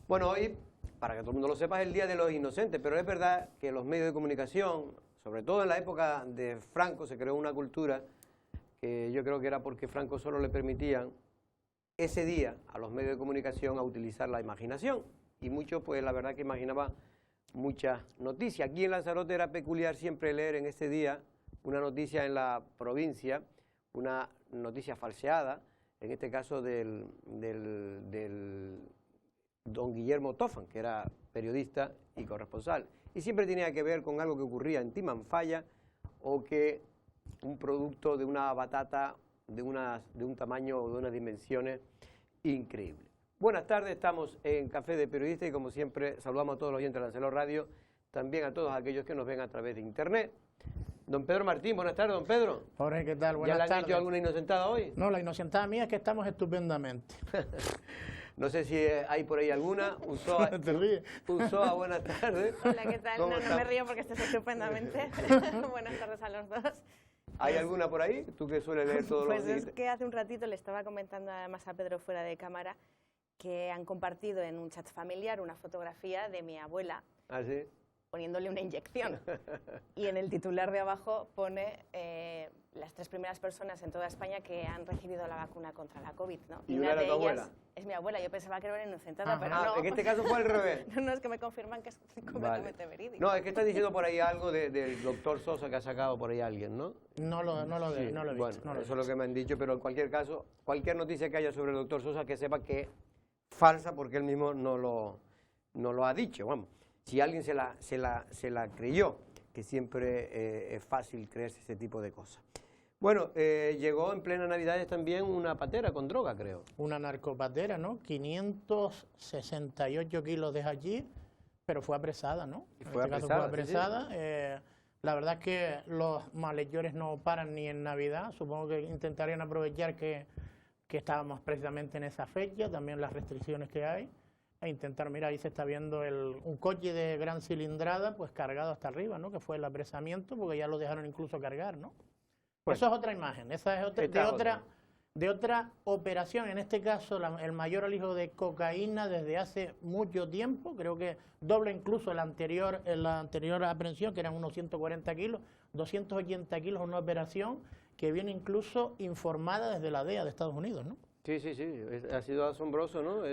Bueno, hoy, para que todo el mundo lo sepa, es el Día de los Inocentes, pero es verdad que los medios de comunicación, sobre todo en la época de Franco, se creó una cultura que yo creo que era porque Franco solo le permitían ese día a los medios de comunicación a utilizar la imaginación. Y muchos, pues la verdad que imaginaban muchas noticias. Aquí en Lanzarote era peculiar siempre leer en ese día una noticia en la provincia, una noticia falseada, en este caso del don Guillermo Tofan, que era periodista y corresponsal. Y siempre tenía que ver con algo que ocurría en Timanfaya o que un producto de una batata de un tamaño o de unas dimensiones increíbles. Buenas tardes, estamos en Café de Periodistas y como siempre saludamos a todos los oyentes de Lancelot Radio, también a todos aquellos que nos ven a través de internet. Don Pedro Martín, buenas tardes, don Pedro. Jorge, ¿qué tal? Buenas tardes. ¿Ya le han dicho alguna inocentada hoy? No, la inocentada mía es que estamos estupendamente. No sé si hay por ahí alguna. Usoa, buenas tardes. Hola, ¿qué tal? No me río porque estás estupendamente. Buenas tardes a los dos. ¿Hay alguna por ahí? ¿Tú que sueles leer todos los días? Pues es que hace un ratito le estaba comentando además a Pedro fuera de cámara que han compartido en un chat familiar una fotografía de mi abuela. ¿Ah, sí? Poniéndole una inyección. Y en el titular de abajo pone las 3 primeras personas en toda España que han recibido la vacuna contra la COVID, ¿no? ¿Y una de ellas abuela? Es mi abuela. Yo pensaba que era una inocentada, pero no. En este caso fue al revés. No, es que me confirman que es completamente verídico. No, es que está diciendo por ahí algo del doctor Sosa que ha sacado por ahí alguien, ¿no? No lo he visto. Bueno, eso es lo que me han dicho, pero en cualquier caso, cualquier noticia que haya sobre el doctor Sosa, que sepa que es falsa porque él mismo no lo ha dicho, vamos. Si alguien se la creyó, que siempre es fácil creerse ese tipo de cosas. Bueno, llegó en plena Navidades también una patera con droga, creo. Una narcopatera, ¿no? 568 kilos de hachís, pero fue apresada, ¿no? Fue apresada. Sí. La verdad es que los malhechores no paran ni en Navidad. Supongo que intentarían aprovechar que estábamos precisamente en esa fecha, también las restricciones que hay. E intentar, mira, ahí se está viendo un coche de gran cilindrada, pues cargado hasta arriba, ¿no? Que fue el apresamiento, porque ya lo dejaron incluso cargar, ¿no? Bueno, eso es otra imagen, esa es de otra operación, en este caso el mayor alijo de cocaína desde hace mucho tiempo, creo que doble incluso la anterior aprehensión, que eran unos 140 kilos, 280 kilos, una operación que viene incluso informada desde la DEA de Estados Unidos, ¿no? Sí, ha sido asombroso, ¿no?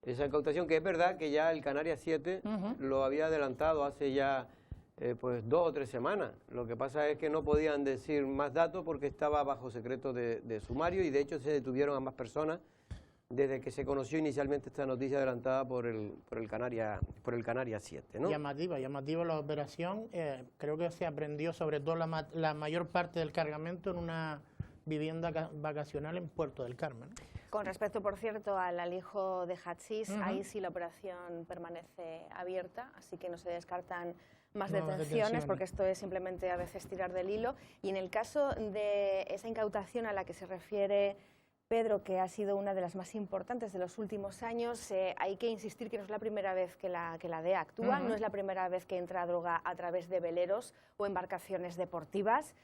Esa incautación, que es verdad que ya el Canarias 7 lo había adelantado hace ya pues 2 o 3 semanas. Lo que pasa es que no podían decir más datos porque estaba bajo secreto de sumario y de hecho se detuvieron a más personas desde que se conoció inicialmente esta noticia adelantada por el Canarias 7, ¿no? Llamativa la operación. Creo que se aprendió sobre todo la mayor parte del cargamento en una vivienda vacacional en Puerto del Carmen. Con respecto, por cierto, al alijo de hachís, ahí sí la operación permanece abierta, así que no se descartan más detenciones, porque esto es simplemente a veces tirar del hilo. Y en el caso de esa incautación a la que se refiere Pedro, que ha sido una de las más importantes de los últimos años, hay que insistir que no es la primera vez que la DEA actúa, no es la primera vez que entra droga a través de veleros o embarcaciones deportivas,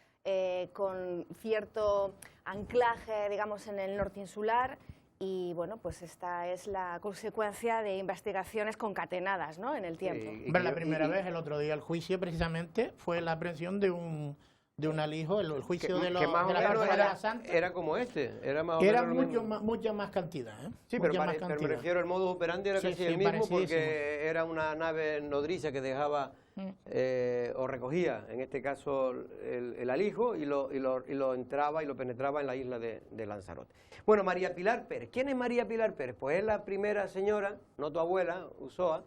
con cierto anclaje, digamos, en el norte insular. Y bueno, pues esta es la consecuencia de investigaciones concatenadas, ¿no?, en el tiempo. La primera vez, el otro día, el juicio precisamente fue la aprehensión de un alijo, el juicio de la Cartera de la Santa. Era como era más o menos mucha más cantidad, ¿eh? Sí, pero me refiero al modus operandi era casi el mismo, porque era una nave nodriza que dejaba o recogía, en este caso, el alijo y lo entraba y lo penetraba en la isla de Lanzarote. Bueno, María Pilar Pérez. ¿Quién es María Pilar Pérez? Pues es la primera señora, no tu abuela, Usoa.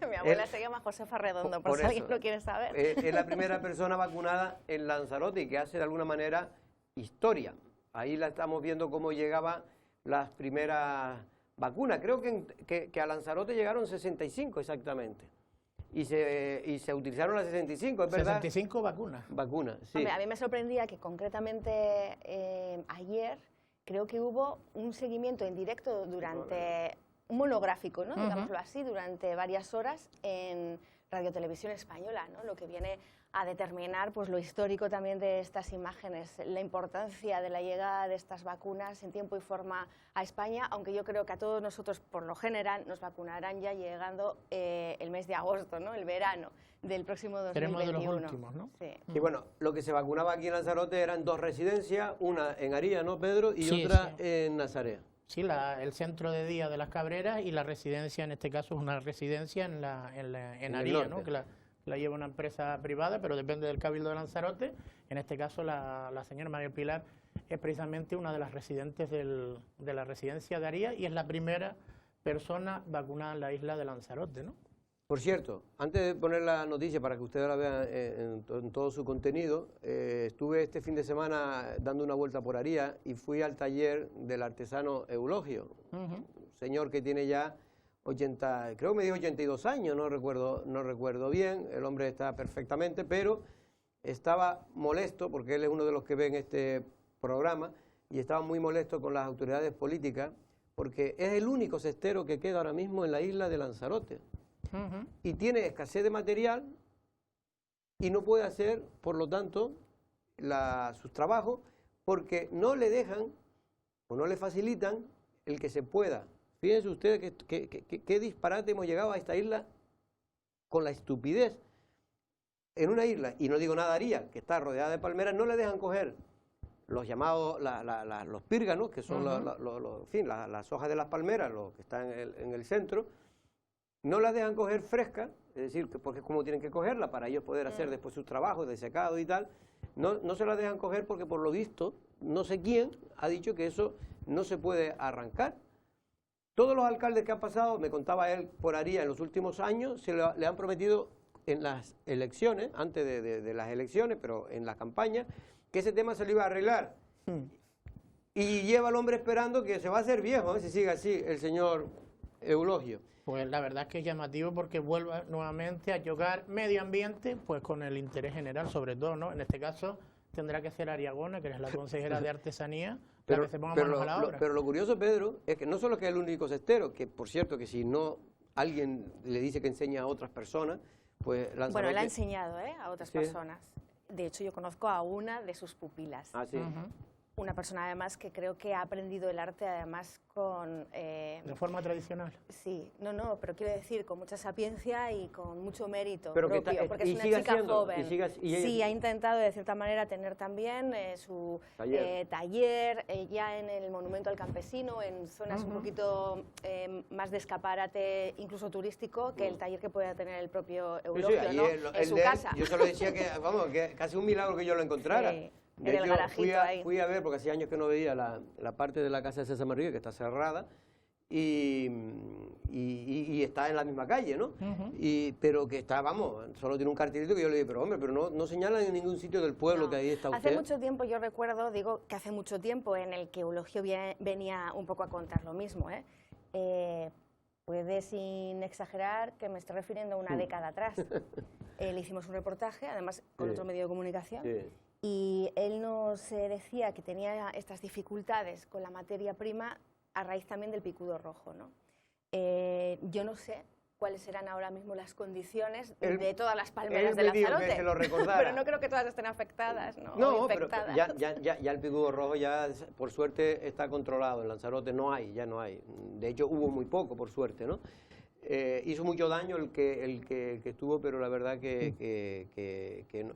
Mi abuela se llama Josefa Redondo, por si alguien lo quiere saber. Es la primera persona vacunada en Lanzarote y que hace de alguna manera historia. Ahí la estamos viendo cómo llegaban las primeras vacunas. Creo que a Lanzarote llegaron 65 exactamente. Y se utilizaron las 65, ¿es verdad? 65 vacunas. Vacunas, sí. Hombre, a mí me sorprendía que concretamente ayer creo que hubo un seguimiento en directo durante un monográfico, ¿no? Digámoslo así, durante varias horas en Radio Televisión Española, ¿no? Lo que viene a determinar pues, lo histórico también de estas imágenes, la importancia de la llegada de estas vacunas en tiempo y forma a España, aunque yo creo que a todos nosotros, por lo general, nos vacunarán ya llegando el mes de agosto, ¿no? El verano del próximo 2021. Seremos de los últimos, ¿no? Sí. Y bueno, lo que se vacunaba aquí en Lanzarote eran 2 residencias, una en Aría, ¿no, Pedro? Y Sí, otra sí. en Nazaré. Sí, el centro de día de las Cabreras y la residencia, en este caso, es una residencia en el Aría, norte. ¿no? Que la lleva una empresa privada, pero depende del Cabildo de Lanzarote. En este caso, la señora María Pilar es precisamente una de las residentes de la residencia de Aría y es la primera persona vacunada en la isla de Lanzarote, ¿no? Por cierto, antes de poner la noticia para que ustedes la vean en todo su contenido, estuve este fin de semana dando una vuelta por Aría y fui al taller del artesano Eulogio, un señor que tiene ya 80, creo que me dijo 82 años, no recuerdo bien, el hombre está perfectamente, pero estaba molesto, porque él es uno de los que ven este programa, y estaba muy molesto con las autoridades políticas, porque es el único cestero que queda ahora mismo en la isla de Lanzarote. Y tiene escasez de material y no puede hacer, por lo tanto, sus trabajos porque no le dejan o no le facilitan el que se pueda. Fíjense ustedes qué disparate hemos llegado a esta isla con la estupidez. En una isla, y no digo nada Aría, que está rodeada de palmeras, no le dejan coger los llamados, los pírganos, que son en fin, las hojas de las palmeras, los que están en el centro. No las dejan coger frescas, es decir, porque es como tienen que cogerla para ellos poder hacer después sus trabajos de secado y tal. No se las dejan coger porque por lo visto, no sé quién ha dicho que eso no se puede arrancar. Todos los alcaldes que han pasado, me contaba él por Aría en los últimos años, le han prometido en las elecciones, antes de las elecciones, pero en la campaña, que ese tema se lo iba a arreglar. Y lleva al hombre esperando que se va a hacer viejo, si sigue así el señor Eulogio. Pues la verdad es que es llamativo porque vuelve nuevamente a chocar medio ambiente pues con el interés general, sobre todo, ¿no? En este caso tendrá que ser Ariagona, que es la consejera de Artesanía, la que se ponga manos a la obra. Pero lo curioso, Pedro, es que no solo que es el único cestero, que por cierto que si no alguien le dice que enseña a otras personas, pues Lanzarote... Bueno, él ha enseñado a otras personas. De hecho, yo conozco a una de sus pupilas. Ah, sí. Una persona además que creo que ha aprendido el arte además con... de forma tradicional. Sí, pero quiero decir con mucha sapiencia y con mucho mérito pero propio, porque es una chica joven. Sí, ha intentado de cierta manera tener también su taller ya en el Monumento al Campesino, en zonas un poquito más de escaparate, incluso turístico, que el taller que pueda tener el propio Eulogio, ¿no? En su casa. Yo se lo decía que, vamos, que casi un milagro que yo lo encontrara. Sí. De en el hecho, garajito ahí. fui a ver, porque hacía años que no veía la parte de la casa de César Manrique, que está cerrada, y está en la misma calle, ¿no? Pero que está, vamos, solo tiene un cartelito que yo le dije, pero hombre, pero no señalan en ningún sitio del pueblo que ahí está usted. Hace mucho tiempo, yo recuerdo, digo que hace mucho tiempo en el que Eulogio venía un poco a contar lo mismo, puede, sin exagerar, que me estoy refiriendo a una década atrás. Le hicimos un reportaje, además con otro medio de comunicación, y él nos decía que tenía estas dificultades con la materia prima a raíz también del picudo rojo, ¿no? Yo no sé cuáles serán ahora mismo las condiciones de todas las palmeras de Lanzarote, que se lo recordara. pero no creo que todas estén afectadas, ¿no? No, pero ya el picudo rojo ya, por suerte, está controlado en Lanzarote, ya no hay. De hecho, hubo muy poco, por suerte, ¿no? Hizo mucho daño el que estuvo, pero la verdad que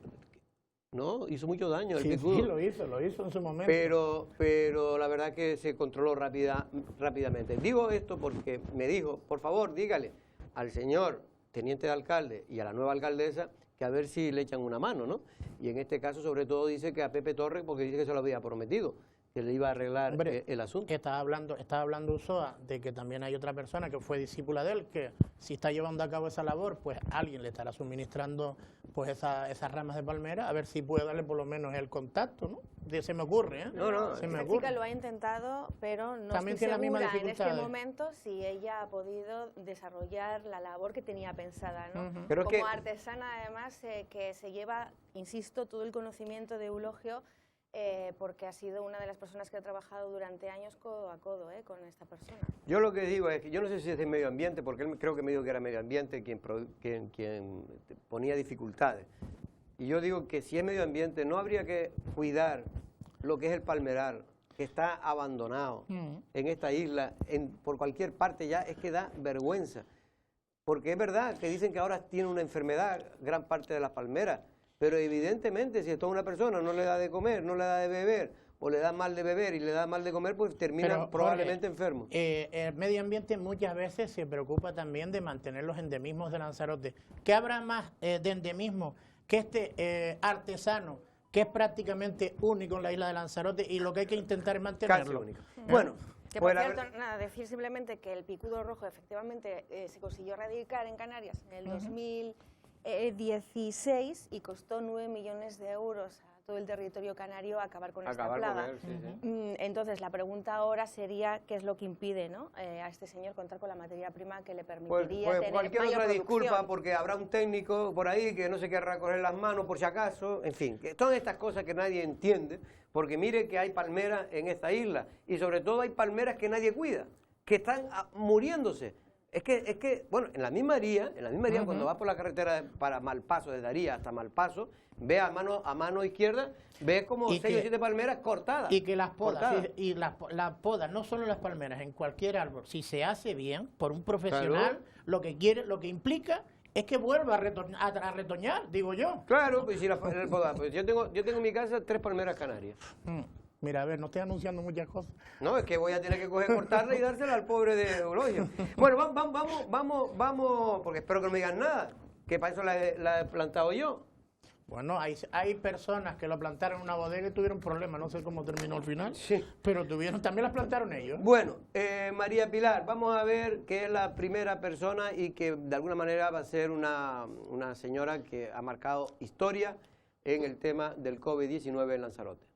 no, hizo mucho daño el picudo. Sí, lo hizo en su momento. Pero la verdad que se controló rápidamente. Digo esto porque me dijo, por favor, dígale al señor teniente de alcalde y a la nueva alcaldesa que a ver si le echan una mano, ¿no? Y en este caso, sobre todo, dice que a Pepe Torres, porque dice que se lo había prometido, que le iba a arreglar el asunto. Estaba hablando Usoa de que también hay otra persona que fue discípula de él, que si está llevando a cabo esa labor, pues alguien le estará suministrando pues esas ramas de palmera, a ver si puede darle por lo menos el contacto, ¿no? Se me ocurre, ¿eh? Esta chica lo ha intentado, pero no también estoy segura en este ¿eh? momento si ella ha podido desarrollar la labor que tenía pensada, ¿no? Pero como artesana, además, que se lleva, insisto, todo el conocimiento de Eulogio porque ha sido una de las personas que ha trabajado durante años codo a codo con esta persona. Yo lo que digo es que yo no sé si es de medio ambiente, porque él creo que me dijo que era medio ambiente quien ponía dificultades. Y yo digo que si es medio ambiente no habría que cuidar lo que es el palmeral, que está abandonado en esta isla, por cualquier parte ya, es que da vergüenza. Porque es verdad que dicen que ahora tiene una enfermedad gran parte de las palmeras, pero evidentemente si esto a una persona no le da de comer, no le da de beber, o le da mal de beber y le da mal de comer, pues termina probablemente enfermo. El medio ambiente muchas veces se preocupa también de mantener los endemismos de Lanzarote. ¿Qué habrá más de endemismo que este artesano, que es prácticamente único en la isla de Lanzarote y lo que hay que intentar es mantenerlo? Casi único. Bueno, que por cierto, nada, decir simplemente que el picudo rojo efectivamente se consiguió erradicar en Canarias en el 2016 y costó 9 millones de euros a todo el territorio canario acabar con esta plaga. Con él, sí. Entonces, la pregunta ahora sería qué es lo que impide, ¿no?, a este señor contar con la materia prima que le permitiría tener cualquier mayor otra producción. disculpa, porque habrá un técnico por ahí que no se querrá coger las manos por si acaso, en fin, que todas estas cosas que nadie entiende, porque mire que hay palmeras en esta isla, y sobre todo hay palmeras que nadie cuida, que están muriéndose. Es que, bueno, en la misma Aría, cuando vas por la carretera para Malpaso, desde Aría hasta Malpaso, ve a mano izquierda, ves como 6 o 7 palmeras cortadas. Y que las podas, y las podas, no solo las palmeras, en cualquier árbol, si se hace bien, por un profesional, lo que implica es que vuelva a retoñar, digo yo. Claro, pues si pues yo tengo en mi casa 3 palmeras canarias. Mira, a ver, no estoy anunciando muchas cosas. No, es que voy a tener que cortarla y dársela al pobre de Eulogio. Bueno, vamos, porque espero que no me digan nada, que para eso la he plantado yo. Bueno, hay personas que lo plantaron en una bodega y tuvieron problemas, no sé cómo terminó al final, sí, pero también las plantaron ellos. Bueno, María Pilar, vamos a ver que es la primera persona y que de alguna manera va a ser una señora que ha marcado historia en el tema del COVID-19 en Lanzarote.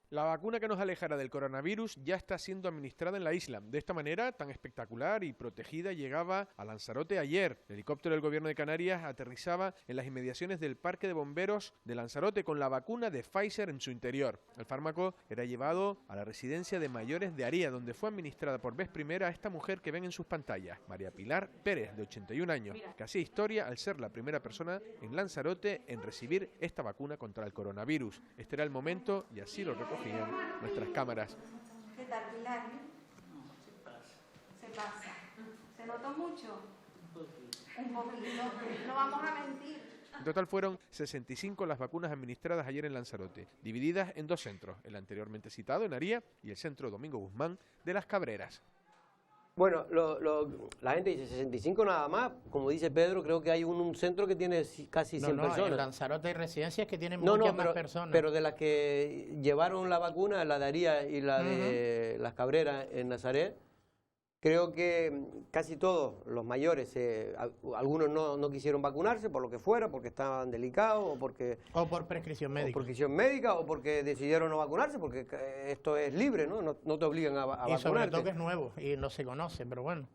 La vacuna que nos alejará del coronavirus ya está siendo administrada en la isla. De esta manera, tan espectacular y protegida, llegaba a Lanzarote ayer. El helicóptero del Gobierno de Canarias aterrizaba en las inmediaciones del Parque de Bomberos de Lanzarote con la vacuna de Pfizer en su interior. El fármaco era llevado a la residencia de mayores de Aría, donde fue administrada por vez primera a esta mujer que ven en sus pantallas, María Pilar Pérez, de 81 años, que hacía historia al ser la primera persona en Lanzarote en recibir esta vacuna contra el coronavirus. Este era el momento y así lo recogían nuestras cámaras. ¿Qué tal, Pilar? Se pasa. ¿Se notó mucho? Un poquito. No vamos a mentir. En total fueron 65 las vacunas administradas ayer en Lanzarote, divididas en 2 centros, el anteriormente citado en Aría y el centro Domingo Guzmán de Las Cabreras. Bueno, la gente dice 65 nada más, como dice Pedro, creo que hay un centro que tiene casi 100 personas. En Lanzarote hay residencias que tienen muchas más personas. Pero de las que llevaron la vacuna, la de Aría y la de Las Cabreras en Nazaret, creo que casi todos los mayores, algunos no quisieron vacunarse por lo que fuera, porque estaban delicados o por prescripción médica. O porque decidieron no vacunarse, porque esto es libre, ¿no? No te obligan a vacunarte. Y sobre todo que es nuevo y no se conoce, pero bueno.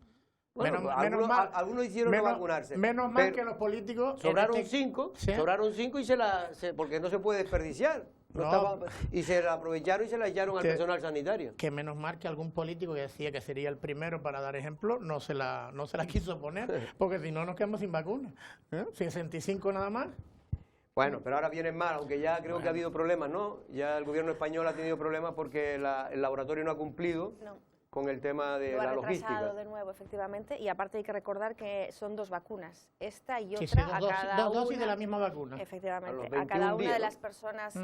Algunos hicieron no vacunarse. Menos mal que los políticos... Sobraron 5, porque no se puede desperdiciar. Y se la aprovecharon y se la echaron al personal sanitario. Que menos mal que algún político que decía que sería el primero para dar ejemplo, no se la quiso poner, porque si no nos quedamos sin vacuna. 65 nada más. Bueno, pero ahora vienen más, aunque ya creo que ha habido problemas, ¿no? Ya el gobierno español ha tenido problemas porque el laboratorio no ha cumplido con el tema de la logística. De nuevo, efectivamente, y aparte hay que recordar que son 2 vacunas, esta y otra, dos dosis de la misma vacuna. Efectivamente, a cada una de las personas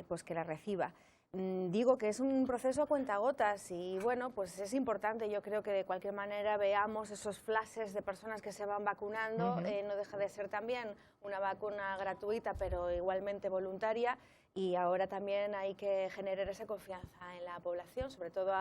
pues que la reciba. Digo que es un proceso a cuentagotas y bueno, pues es importante, yo creo que de cualquier manera veamos esos flashes de personas que se van vacunando, no deja de ser también una vacuna gratuita pero igualmente voluntaria. Y ahora también hay que generar esa confianza en la población, sobre todo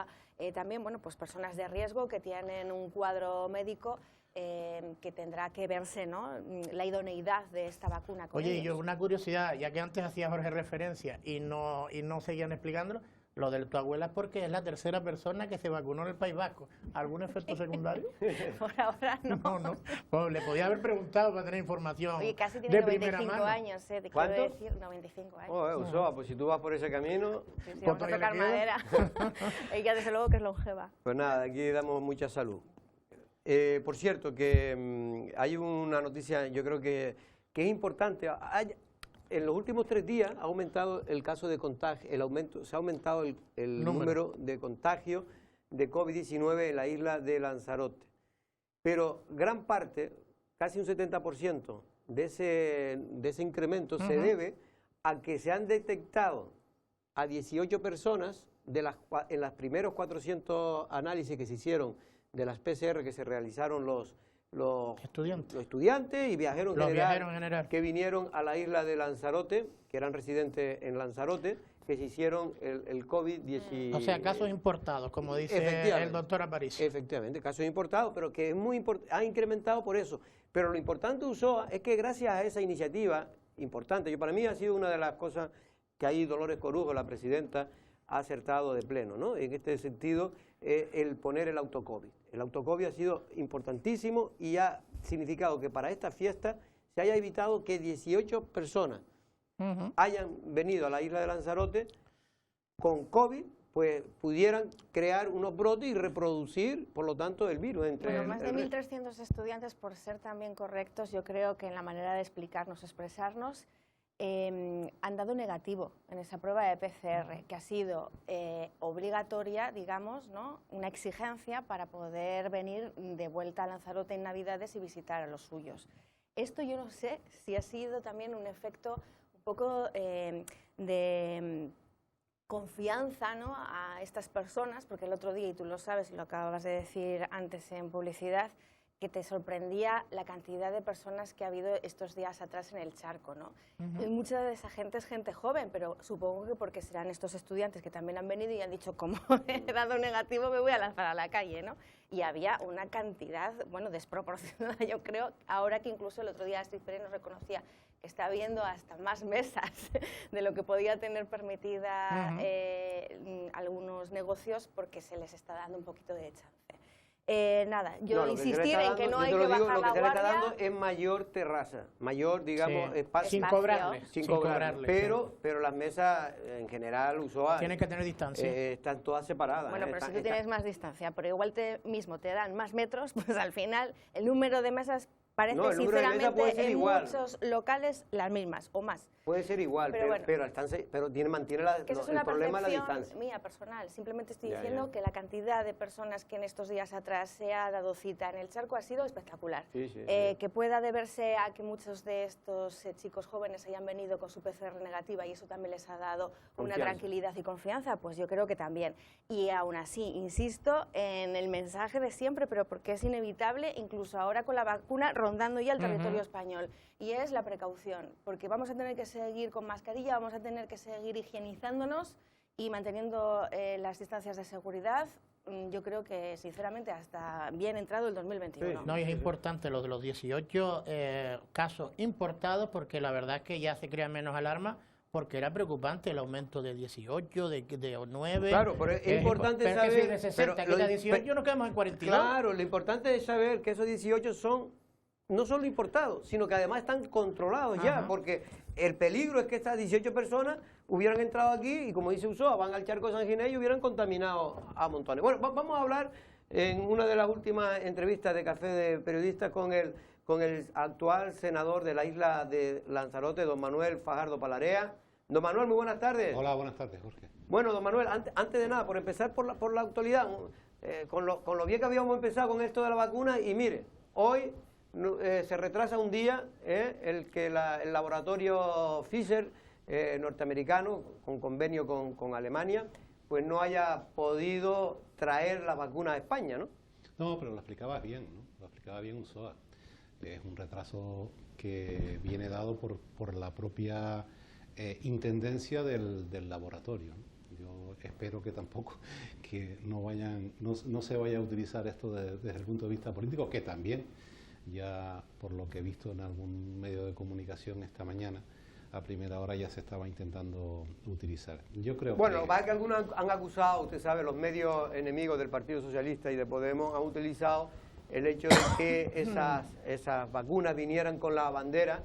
también pues personas de riesgo que tienen un cuadro médico que tendrá que verse, ¿no?, la idoneidad de esta vacuna. Oye, yo una curiosidad, ya que antes hacía Jorge referencia y no seguían explicándolo, Lo de tu abuela es porque es la tercera persona que se vacunó en el País Vasco. ¿Algún efecto secundario? Por ahora no. No. Pues le podía haber preguntado para tener información. Oye, casi tiene de primera 95 mano. años, te ¿Cuánto? quiero decir, 95 años. Oh, Usoa, pues si tú vas por ese camino, Sí, vamos a todavía tocar le queda. madera. Ella desde luego que es longeva. pues nada, aquí damos mucha salud. Por cierto, que hay una noticia, yo creo que es importante. En los últimos 3 días ha aumentado el caso de contagio, se ha aumentado el número de contagios de COVID-19 en la isla de Lanzarote. Pero gran parte, casi un 70% de ese incremento se debe a que se han detectado a 18 personas en los primeros 400 análisis que se hicieron de las PCR que se realizaron los estudiantes y viajeros en general que vinieron a la isla de Lanzarote, que eran residentes en Lanzarote, que se hicieron el COVID-19. O sea, casos importados, como dice el doctor Aparicio. Efectivamente, casos importados, pero que es ha incrementado por eso. Pero lo importante, Usoa, es que gracias a esa iniciativa importante, para mí ha sido una de las cosas que ahí Dolores Corujo, la presidenta, ha acertado de pleno, ¿no? En este sentido, el poner el autocovid. El autocovid ha sido importantísimo y ha significado que para esta fiesta se haya evitado que 18 personas hayan venido a la isla de Lanzarote con COVID, pues pudieran crear unos brotes y reproducir, por lo tanto, el virus. Bueno, más de 1.300 estudiantes, por ser también correctos, yo creo que en la manera de explicarnos, expresarnos, han dado negativo en esa prueba de PCR, que ha sido obligatoria, digamos, ¿no? Una exigencia para poder venir de vuelta a Lanzarote en Navidades y visitar a los suyos. Esto yo no sé si ha sido también un efecto un poco de confianza, ¿no?, a estas personas, porque el otro día, y tú lo sabes, lo acabas de decir antes en publicidad, que te sorprendía la cantidad de personas que ha habido estos días atrás en el charco, ¿no? Y mucha de esa gente es gente joven, pero supongo que porque serán estos estudiantes que también han venido y han dicho, como he dado negativo, me voy a lanzar a la calle, ¿no? Y había una cantidad, bueno, desproporcionada, yo creo, ahora que incluso el otro día Astrid Pérez nos reconocía que está habiendo hasta más mesas de lo que podía tener permitida algunos negocios, porque se les está dando un poquito de chance. Nada, yo insistir en que no hay que bajar la guardia. Lo que se le está dando es mayor terraza, mayor, digamos, espacio. Sin cobrarle. Pero las mesas, en general, Usoa, tienen que tener distancia. Están todas separadas. Bueno, pero si tú tienes más distancia, pero igual mismo te dan más metros, pues al final el número de mesas parece sinceramente en muchos locales las mismas o más. Puede ser igual, pero mantiene el problema de la distancia. Mía personal, simplemente estoy diciendo que la cantidad de personas que en estos días atrás se ha dado cita en el charco ha sido espectacular. Que pueda deberse a que muchos de estos chicos jóvenes hayan venido con su PCR negativa y eso también les ha dado una tranquilidad y confianza, pues yo creo que también. Y aún así, insisto en el mensaje de siempre, pero porque es inevitable, incluso ahora con la vacuna rondando ya el territorio español, y es la precaución, porque vamos a tener que seguir con mascarilla, vamos a tener que seguir higienizándonos y manteniendo las distancias de seguridad. Yo creo que, sinceramente, hasta bien entrado el 2021. No, y es importante lo de los 18 casos importados, porque la verdad es que ya se crea menos alarma, porque era preocupante el aumento de 18, de 9... Claro, pero es importante saber... Pero si de 60 quita 18 nos quedamos en 42. Claro, lo importante es saber que esos 18 no solo importados, sino que además están controlados ya, porque el peligro es que estas 18 personas hubieran entrado aquí y, como dice Usoa, van al charco de San Ginés y hubieran contaminado a montones. Bueno, vamos a hablar en una de las últimas entrevistas de Café de Periodistas con el actual senador de la isla de Lanzarote, don Manuel Fajardo Palarea. Don Manuel, muy buenas tardes. Hola, buenas tardes, Jorge. Bueno, don Manuel, antes de nada, por empezar por la actualidad, con lo bien que habíamos empezado con esto de la vacuna, y mire, hoy se retrasa un día el que el laboratorio Pfizer norteamericano, con convenio con Alemania, pues no haya podido traer la vacuna a España, ¿no? No, pero lo explicabas bien, ¿no? Lo explicaba bien Usoa. Es un retraso que viene dado por la propia intendencia del laboratorio, ¿no? Yo espero que tampoco no se vaya a utilizar esto desde el punto de vista político, que también, ya por lo que he visto en algún medio de comunicación esta mañana, a primera hora ya se estaba intentando utilizar. Yo creo bueno, lo que pasa es que algunos han acusado, usted sabe, los medios enemigos del Partido Socialista y de Podemos han utilizado el hecho de que esas vacunas vinieran con la bandera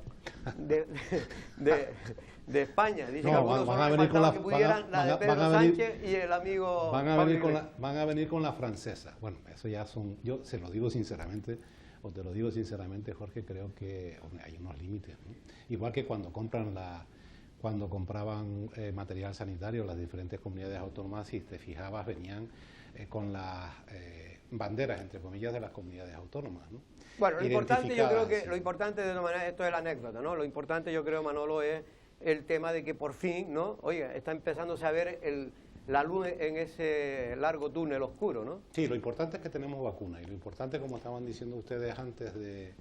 de España. Dicen no, que algunos van a venir con que pudieran la de Pedro Sánchez y el amigo... Van a venir con la francesa. Bueno, eso ya son... Yo se lo digo sinceramente, o te lo digo sinceramente, Jorge, creo que hay unos límites, ¿no? Igual que cuando compraban material sanitario las diferentes comunidades autónomas, si te fijabas, venían con las banderas, entre comillas, de las comunidades autónomas, ¿no? Bueno, lo importante, yo creo que, lo importante de todas maneras, esto es la anécdota, ¿no? Lo importante, yo creo, Manolo, es el tema de que por fin, ¿no? Oiga, está empezando a ver la luz en ese largo túnel oscuro, ¿no? Sí, lo importante es que tenemos vacunas, y lo importante, como estaban diciendo ustedes antes de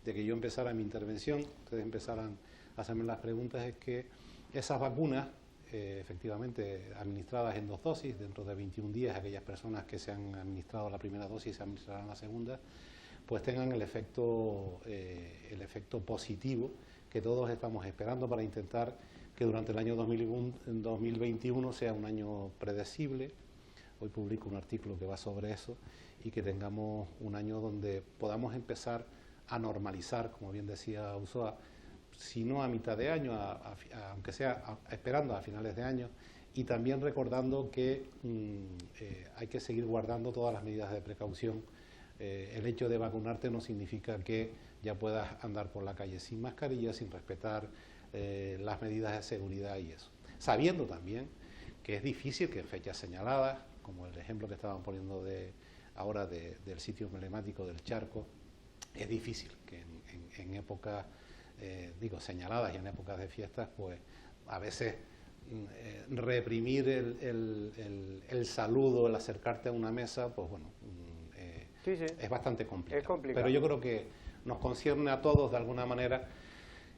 que yo empezara mi intervención, ustedes empezaran a hacerme las preguntas, es que esas vacunas, efectivamente administradas en 2 dosis, dentro de 21 días, aquellas personas que se han administrado la primera dosis se administrarán la segunda, pues tengan el efecto positivo que todos estamos esperando para intentar que durante el año 2021 sea un año predecible. Hoy publico un artículo que va sobre eso, y que tengamos un año donde podamos empezar a normalizar, como bien decía Ulloa, si no a mitad de año, aunque sea esperando a finales de año, y también recordando que hay que seguir guardando todas las medidas de precaución. El hecho de vacunarte no significa que ya puedas andar por la calle sin mascarilla, sin respetar las medidas de seguridad y eso. Sabiendo también que es difícil que en fechas señaladas, como el ejemplo que estaban poniendo ahora del sitio emblemático del Charco, es difícil que en épocas señaladas y en épocas de fiestas, pues a veces reprimir el saludo, el acercarte a una mesa, pues bueno, sí. Es bastante complicado. Es complicado. Pero yo creo que nos concierne a todos de alguna manera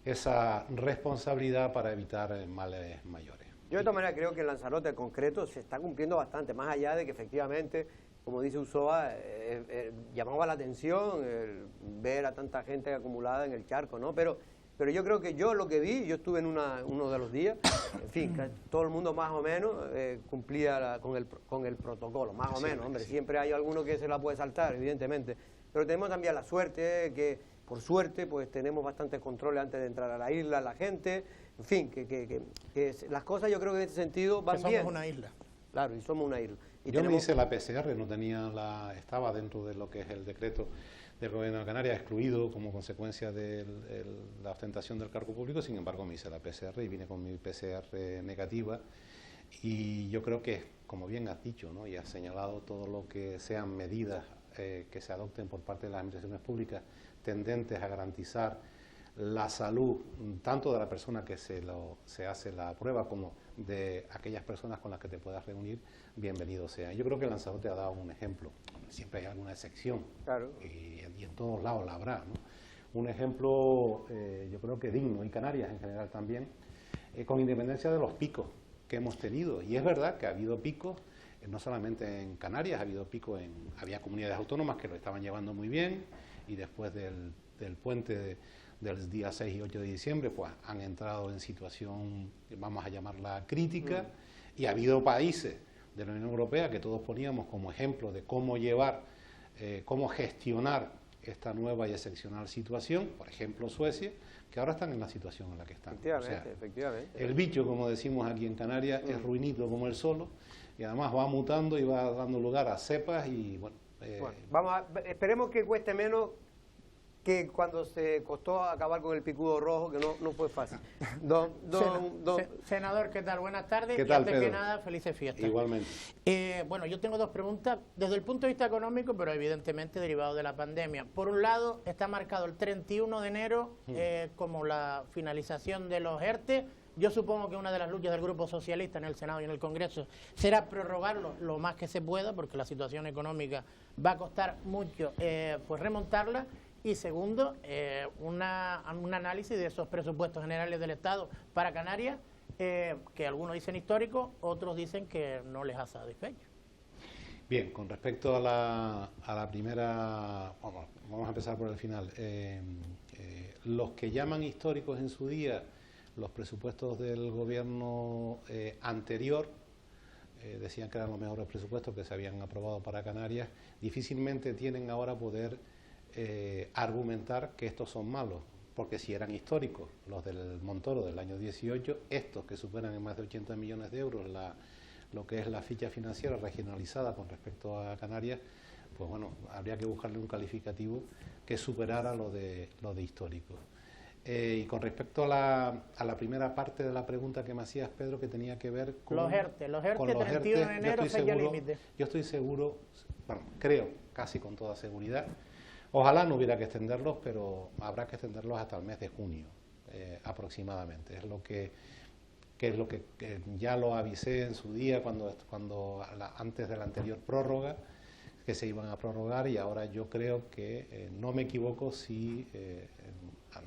esa responsabilidad para evitar males mayores. Yo de todas maneras creo que en Lanzarote en concreto se está cumpliendo bastante, más allá de que efectivamente, como dice Ulloa, llamaba la atención ver a tanta gente acumulada en el Charco, ¿no? Pero yo creo que yo lo que vi, yo estuve en uno de los días, en fin, todo el mundo más o menos cumplía con el protocolo, más o menos, hombre, siempre hay alguno que se la puede saltar, evidentemente, pero tenemos también la suerte que, por suerte, pues tenemos bastantes controles antes de entrar a la isla, la gente, en fin, que las cosas yo creo que en este sentido van bien. Somos una isla. Claro, y somos una isla. Y yo me hice la PCR, estaba dentro de lo que es el decreto del Gobierno de Canarias, excluido como consecuencia de la ostentación del cargo público. Sin embargo, me hice la PCR y vine con mi PCR negativa, y yo creo que, como bien has dicho, ¿no?, y has señalado todo lo que sean medidas que se adopten por parte de las administraciones públicas tendentes a garantizar la salud tanto de la persona que se hace la prueba como de aquellas personas con las que te puedas reunir, bienvenido sea. Yo creo que Lanzarote ha dado un ejemplo, siempre hay alguna excepción, claro, y en todos lados la habrá, ¿no? Un ejemplo yo creo que digno, y Canarias en general también, con independencia de los picos que hemos tenido, y es verdad que ha habido picos, no solamente en Canarias, había comunidades autónomas que lo estaban llevando muy bien, y después del puente del día 6 y 8 de diciembre, pues han entrado en situación, vamos a llamarla crítica, y ha habido países de la Unión Europea que todos poníamos como ejemplo de cómo cómo gestionar esta nueva y excepcional situación, por ejemplo Suecia, que ahora están en la situación en la que están. Efectivamente. El bicho, como decimos aquí en Canarias, es ruinito como el solo, y además va mutando y va dando lugar a cepas, y bueno... esperemos que cueste menos que cuando se costó acabar con el picudo rojo, que no fue fácil. Senador, ¿qué tal? Buenas tardes. ¿Qué tal, y antes Pedro? que nada, felices fiestas. Igualmente. Bueno, yo tengo 2 preguntas desde el punto de vista económico, pero evidentemente derivado de la pandemia. Por un lado, está marcado el 31 de enero como la finalización de los ERTE. Yo supongo que una de las luchas del Grupo Socialista en el Senado y en el Congreso será prorrogarlo lo más que se pueda, porque la situación económica va a costar mucho pues remontarla. Y segundo, un análisis de esos presupuestos generales del Estado para Canarias, que algunos dicen históricos, otros dicen que no les ha satisfecho. Bien, con respecto a la primera, vamos a empezar por el final. Los que llaman históricos en su día los presupuestos del gobierno anterior, decían que eran los mejores presupuestos que se habían aprobado para Canarias, difícilmente tienen ahora poder argumentar que estos son malos, porque si eran históricos, los del Montoro del año 18, estos que superan en más de 80 millones de euros lo que es la ficha financiera regionalizada con respecto a Canarias, pues bueno, habría que buscarle un calificativo que superara lo de histórico. Y con respecto a la primera parte de la pregunta que me hacías, Pedro, que tenía que ver con los ERTE, 31 de enero, fecha límite. Yo estoy seguro, bueno, creo casi con toda seguridad, ojalá no hubiera que extenderlos, pero habrá que extenderlos hasta el mes de junio aproximadamente. Es lo que ya lo avisé en su día antes de la anterior prórroga, que se iban a prorrogar, y ahora yo creo que no me equivoco si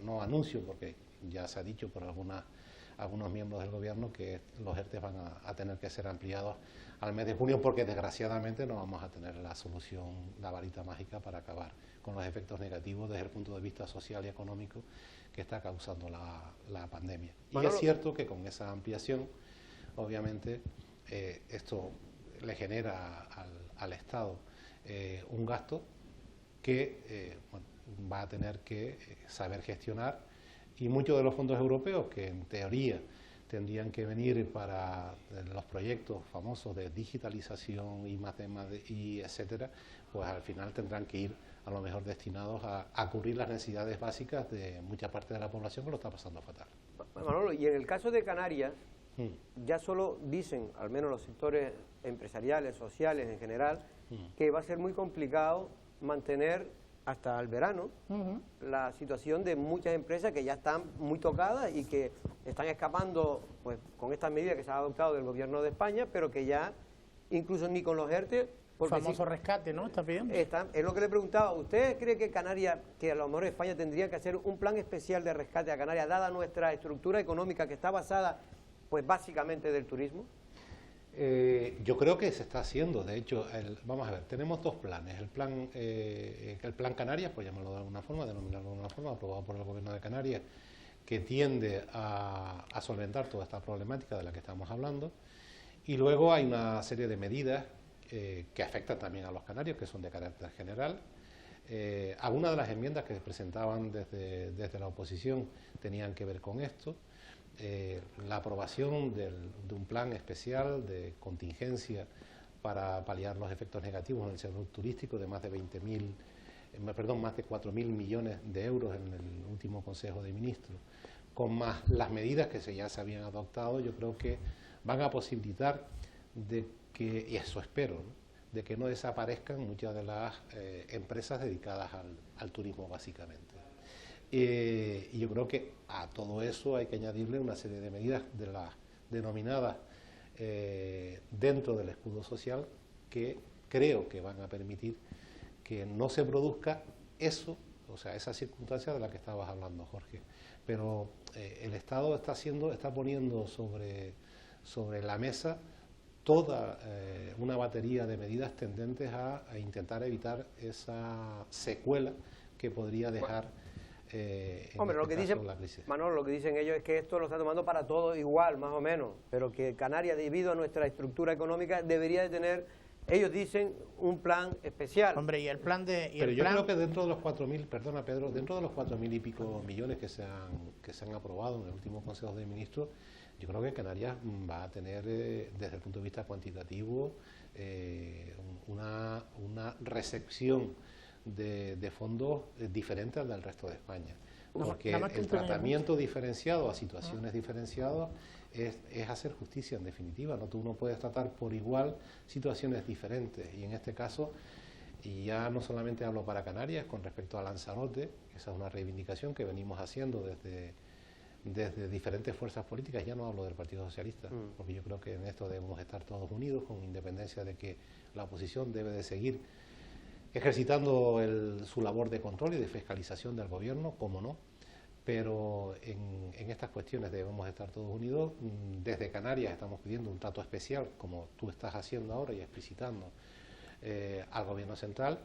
no anuncio, porque ya se ha dicho por algunos miembros del gobierno que los ERTE van a tener que ser ampliados al mes de junio, porque desgraciadamente no vamos a tener la solución, la varita mágica para acabar con los efectos negativos desde el punto de vista social y económico que está causando la pandemia. Y es cierto que con esa ampliación, obviamente, esto le genera al Estado un gasto que va a tener que saber gestionar, y muchos de los fondos europeos que en teoría tendrían que venir para los proyectos famosos de digitalización y etcétera, pues al final tendrán que ir a lo mejor destinados a cubrir las necesidades básicas de mucha parte de la población que lo está pasando fatal. Manolo, y en el caso de Canarias, ya solo dicen, al menos los sectores empresariales, sociales en general, que va a ser muy complicado mantener hasta el verano la situación de muchas empresas que ya están muy tocadas y que están escapando pues con estas medidas que se han adoptado del gobierno de España, pero que ya incluso ni con los ERTE... El famoso rescate, ¿no? ¿Está pidiendo? Es lo que le preguntaba. ¿Usted cree que Canarias, que a lo mejor España tendría que hacer un plan especial de rescate a Canarias, dada nuestra estructura económica que está basada pues básicamente del turismo? Yo creo que se está haciendo. De hecho, vamos a ver, tenemos dos planes. El plan Canarias, pues llamarlo de alguna forma, denominarlo de alguna forma, aprobado por el gobierno de Canarias, que tiende a solventar toda esta problemática de la que estamos hablando. Y luego hay una serie de medidas que afectan también a los canarios, que son de carácter general. Algunas de las enmiendas que se presentaban desde la oposición tenían que ver con esto. La aprobación de un plan especial de contingencia para paliar los efectos negativos en el sector turístico de más de 4.000 millones de euros en el último Consejo de Ministros, con más las medidas que ya se habían adoptado, yo creo que van a posibilitar y eso espero, ¿no?, de que no desaparezcan muchas de las empresas dedicadas al turismo básicamente. Y yo creo que a todo eso hay que añadirle una serie de medidas de las denominadas dentro del escudo social, que creo que van a permitir que no se produzca eso, o sea, esa circunstancia de la que estabas hablando, Jorge. Pero el Estado está poniendo sobre la mesa toda una batería de medidas tendentes a intentar evitar esa secuela que podría dejar Hombre, lo que dicen, Manolo, lo que dicen ellos es que esto lo está tomando para todos igual, más o menos, pero que Canarias, debido a nuestra estructura económica, debería de tener, ellos dicen, un plan especial. Hombre, y el plan de... Pero yo creo que dentro de los 4.000, perdona Pedro, dentro de los 4.000 y pico millones que se han aprobado en el último Consejo de Ministros, yo creo que Canarias va a tener, desde el punto de vista cuantitativo, una recepción de fondos diferentes al del resto de España. Porque el tratamiento diferenciado a situaciones diferenciadas es hacer justicia en definitiva, ¿no? Tú no puedes tratar por igual situaciones diferentes, y en este caso, y ya no solamente hablo para Canarias, con respecto a Lanzarote, esa es una reivindicación que venimos haciendo desde diferentes fuerzas políticas, ya no hablo del Partido Socialista, porque yo creo que en esto debemos estar todos unidos, con independencia de que la oposición debe de seguir ejercitando su labor de control y de fiscalización del gobierno, como no, pero en estas cuestiones debemos estar todos unidos. Desde Canarias estamos pidiendo un trato especial, como tú estás haciendo ahora y explicitando, al gobierno central.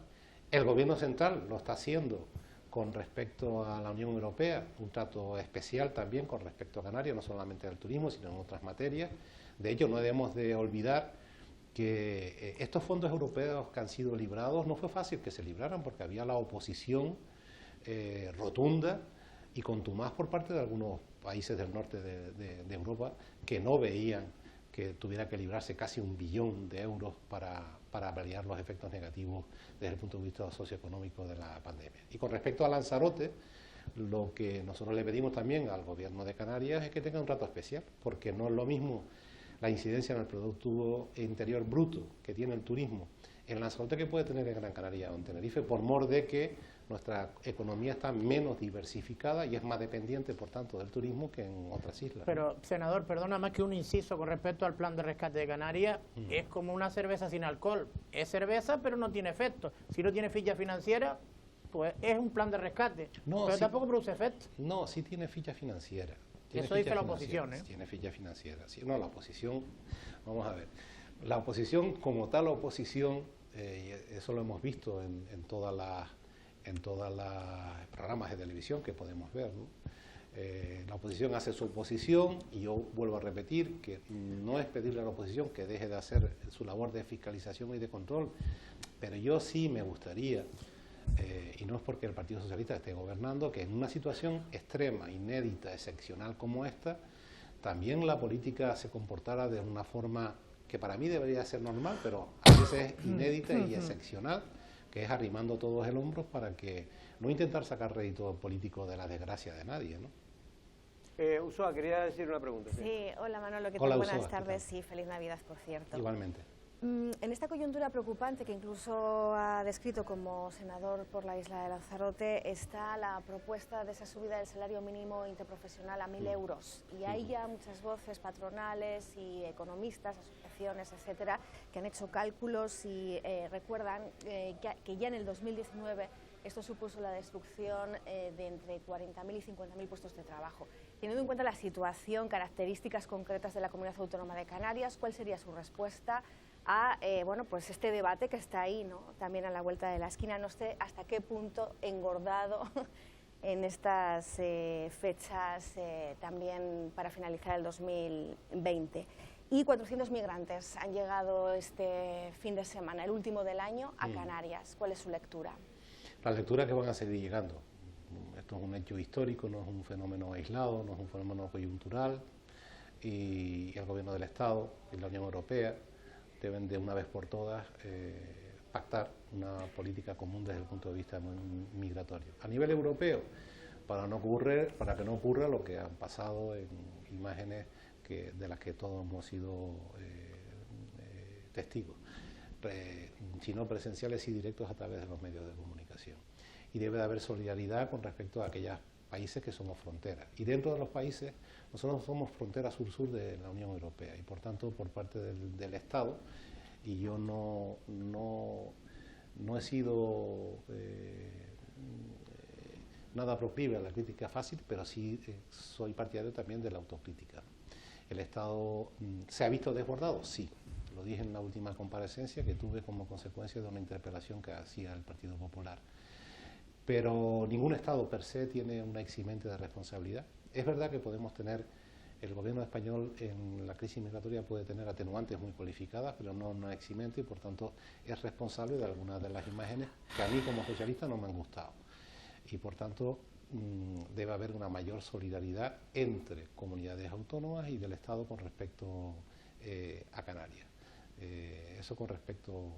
El gobierno central lo está haciendo con respecto a la Unión Europea, un trato especial también con respecto a Canarias, no solamente del turismo, sino en otras materias. De hecho, no debemos de olvidar que estos fondos europeos que han sido librados, no fue fácil que se libraran porque había la oposición rotunda y contumaz por parte de algunos países del norte de Europa que no veían que tuviera que librarse casi 1 billón de euros para paliar los efectos negativos desde el punto de vista socioeconómico de la pandemia. Y con respecto a Lanzarote, lo que nosotros le pedimos también al gobierno de Canarias es que tenga un trato especial, porque no es lo mismo la incidencia en el Producto Interior Bruto que tiene el turismo en Lanzarote que puede tener en Gran Canaria o en Tenerife, por mor de que nuestra economía está menos diversificada y es más dependiente, por tanto, del turismo que en otras islas. Pero, senador, perdona, más que un inciso con respecto al plan de rescate de Canarias, es como una cerveza sin alcohol. Es cerveza, pero no tiene efecto. Si no tiene ficha financiera, pues es un plan de rescate, no, pero sí, tampoco produce efecto. No, sí tiene ficha financiera. Eso dice la oposición, ¿eh? Tiene ficha financiera. Sí, no, la oposición, vamos a ver, la oposición como tal oposición, eso lo hemos visto en todas las programas de televisión que podemos ver, ¿no? La oposición hace su oposición y yo vuelvo a repetir que no es pedirle a la oposición que deje de hacer su labor de fiscalización y de control, pero yo sí me gustaría, y no es porque el Partido Socialista esté gobernando, que en una situación extrema, inédita, excepcional como esta, también la política se comportara de una forma que para mí debería ser normal, pero a veces es inédita y excepcional, que es arrimando todos el hombro para que no intentar sacar rédito político de la desgracia de nadie, ¿no? Ursúa, quería decir una pregunta. Sí, hola Manolo, ¿qué tal? Hola, Buenas Ursúa, tardes y feliz Navidad, por cierto. Igualmente. En esta coyuntura preocupante que incluso ha descrito como senador por la isla de Lanzarote está la propuesta de esa subida del salario mínimo interprofesional a 1.000 euros. Y hay ya muchas voces patronales y economistas, asociaciones, etcétera, que han hecho cálculos y recuerdan que ya en el 2019 esto supuso la destrucción de entre 40.000 y 50.000 puestos de trabajo. Teniendo en cuenta la situación, características concretas de la Comunidad Autónoma de Canarias, ¿cuál sería su respuesta a bueno, pues este debate que está ahí, ¿no? También a la vuelta de la esquina? No sé hasta qué punto engordado en estas fechas también para finalizar el 2020. Y 400 migrantes han llegado este fin de semana, el último del año, a Canarias. ¿Cuál es su lectura? La lectura que van a seguir llegando. Esto es un hecho histórico, no es un fenómeno aislado, no es un fenómeno coyuntural, y el Gobierno del Estado y la Unión Europea deben de una vez por todas pactar una política común desde el punto de vista migratorio. A nivel europeo, para que no ocurra lo que han pasado en imágenes de las que todos hemos sido testigos, sino presenciales y directos a través de los medios de comunicación. Y debe de haber solidaridad con respecto a aquellos países que somos fronteras. Y dentro de los países, nosotros somos frontera sur-sur de la Unión Europea y por tanto por parte del Estado, y yo no he sido nada proclive a la crítica fácil, pero sí soy partidario también de la autocrítica. ¿El Estado se ha visto desbordado? Sí. Lo dije en la última comparecencia que tuve como consecuencia de una interpelación que hacía el Partido Popular. Pero ningún Estado per se tiene una eximente de responsabilidad. Es verdad que podemos tener, el gobierno español en la crisis migratoria puede tener atenuantes muy cualificadas, pero no una eximente y por tanto es responsable de algunas de las imágenes que a mí como socialista no me han gustado. Y por tanto debe haber una mayor solidaridad entre comunidades autónomas y del Estado con respecto a Canarias. Eso con respecto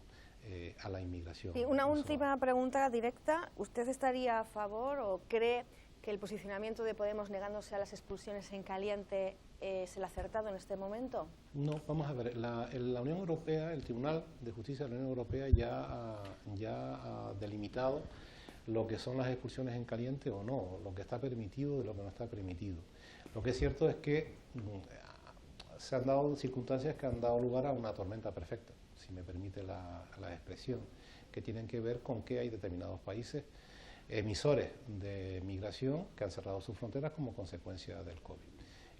a la inmigración. Y una última pregunta directa. ¿Usted estaría a favor o cree que el posicionamiento de Podemos negándose a las expulsiones en caliente es el acertado en este momento? No, vamos a ver. La Unión Europea, el Tribunal de Justicia de la Unión Europea ya ha delimitado lo que son las expulsiones en caliente o no, lo que está permitido de lo que no está permitido. Lo que es cierto es que se han dado circunstancias que han dado lugar a una tormenta perfecta, si me permite la expresión, que tienen que ver con que hay determinados países emisores de migración que han cerrado sus fronteras como consecuencia del COVID.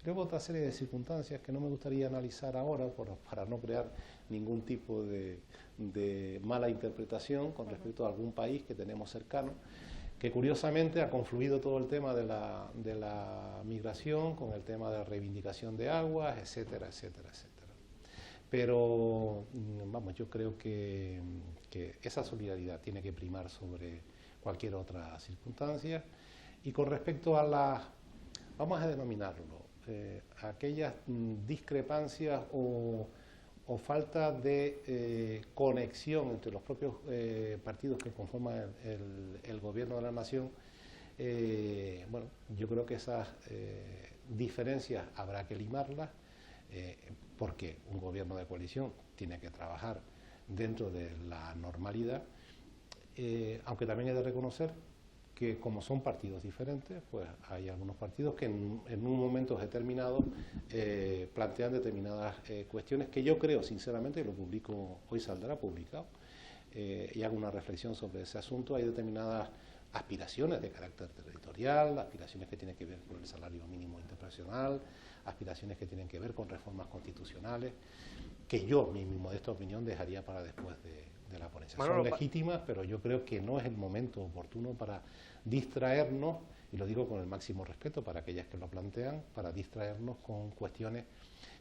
Y luego otra serie de circunstancias que no me gustaría analizar ahora para no crear ningún tipo de mala interpretación con respecto a algún país que tenemos cercano, que curiosamente ha confluido todo el tema de la migración con el tema de la reivindicación de aguas, etcétera, etcétera, etcétera. Pero, vamos, yo creo que esa solidaridad tiene que primar sobre cualquier otra circunstancia. Y con respecto a las, vamos a denominarlo, aquellas discrepancias o falta de conexión entre los propios partidos que conforman el gobierno de la nación, bueno, yo creo que esas diferencias habrá que limarlas, porque un gobierno de coalición tiene que trabajar dentro de la normalidad, aunque también he de reconocer que como son partidos diferentes, pues hay algunos partidos que en un momento determinado plantean determinadas cuestiones que yo creo, sinceramente, y lo publico, hoy saldrá publicado, y hago una reflexión sobre ese asunto. Hay determinadas aspiraciones de carácter territorial, aspiraciones que tienen que ver con el salario mínimo interprofesional, aspiraciones que tienen que ver con reformas constitucionales, que yo, mi modesta opinión, dejaría para después de la ponencia. Son legítimas, pero yo creo que no es el momento oportuno para distraernos, y lo digo con el máximo respeto para aquellas que lo plantean, para distraernos con cuestiones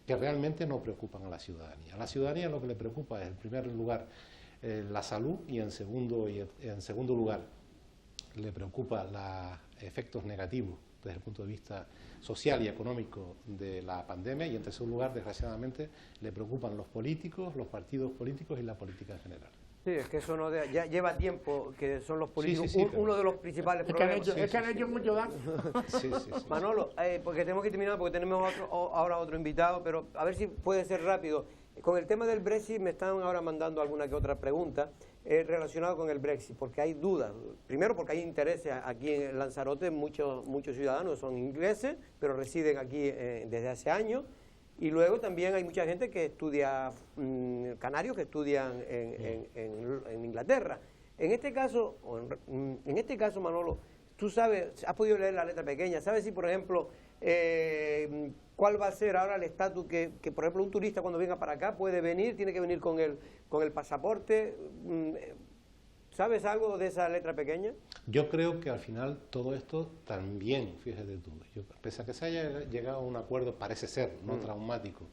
que realmente no preocupan a la ciudadanía. A la ciudadanía lo que le preocupa es, en primer lugar, la salud, y en segundo lugar le preocupa los efectos negativos desde el punto de vista social y económico de la pandemia, y en tercer lugar, desgraciadamente, le preocupan los políticos, los partidos políticos y la política en general. Sí, es que eso ya lleva tiempo que son los políticos uno de los principales problemas. Es que han hecho mucho daño. Manolo, porque tenemos que terminar, porque tenemos ahora otro invitado, pero a ver si puede ser rápido. Con el tema del Brexit me están ahora mandando alguna que otra pregunta relacionada con el Brexit, porque hay dudas. Primero porque hay intereses aquí en Lanzarote, muchos ciudadanos son ingleses, pero residen aquí desde hace años. Y luego también hay mucha gente que estudia, canarios que estudian en Inglaterra. En este caso, Manolo, tú sabes, has podido leer la letra pequeña, ¿sabes si, por ejemplo, cuál va a ser ahora el estatus que, por ejemplo, un turista cuando venga para acá puede venir, tiene que venir con el pasaporte? ¿Sabes algo de esa letra pequeña? Yo creo que al final todo esto también, fíjate tú, pese a que se haya llegado a un acuerdo, parece ser, no traumático,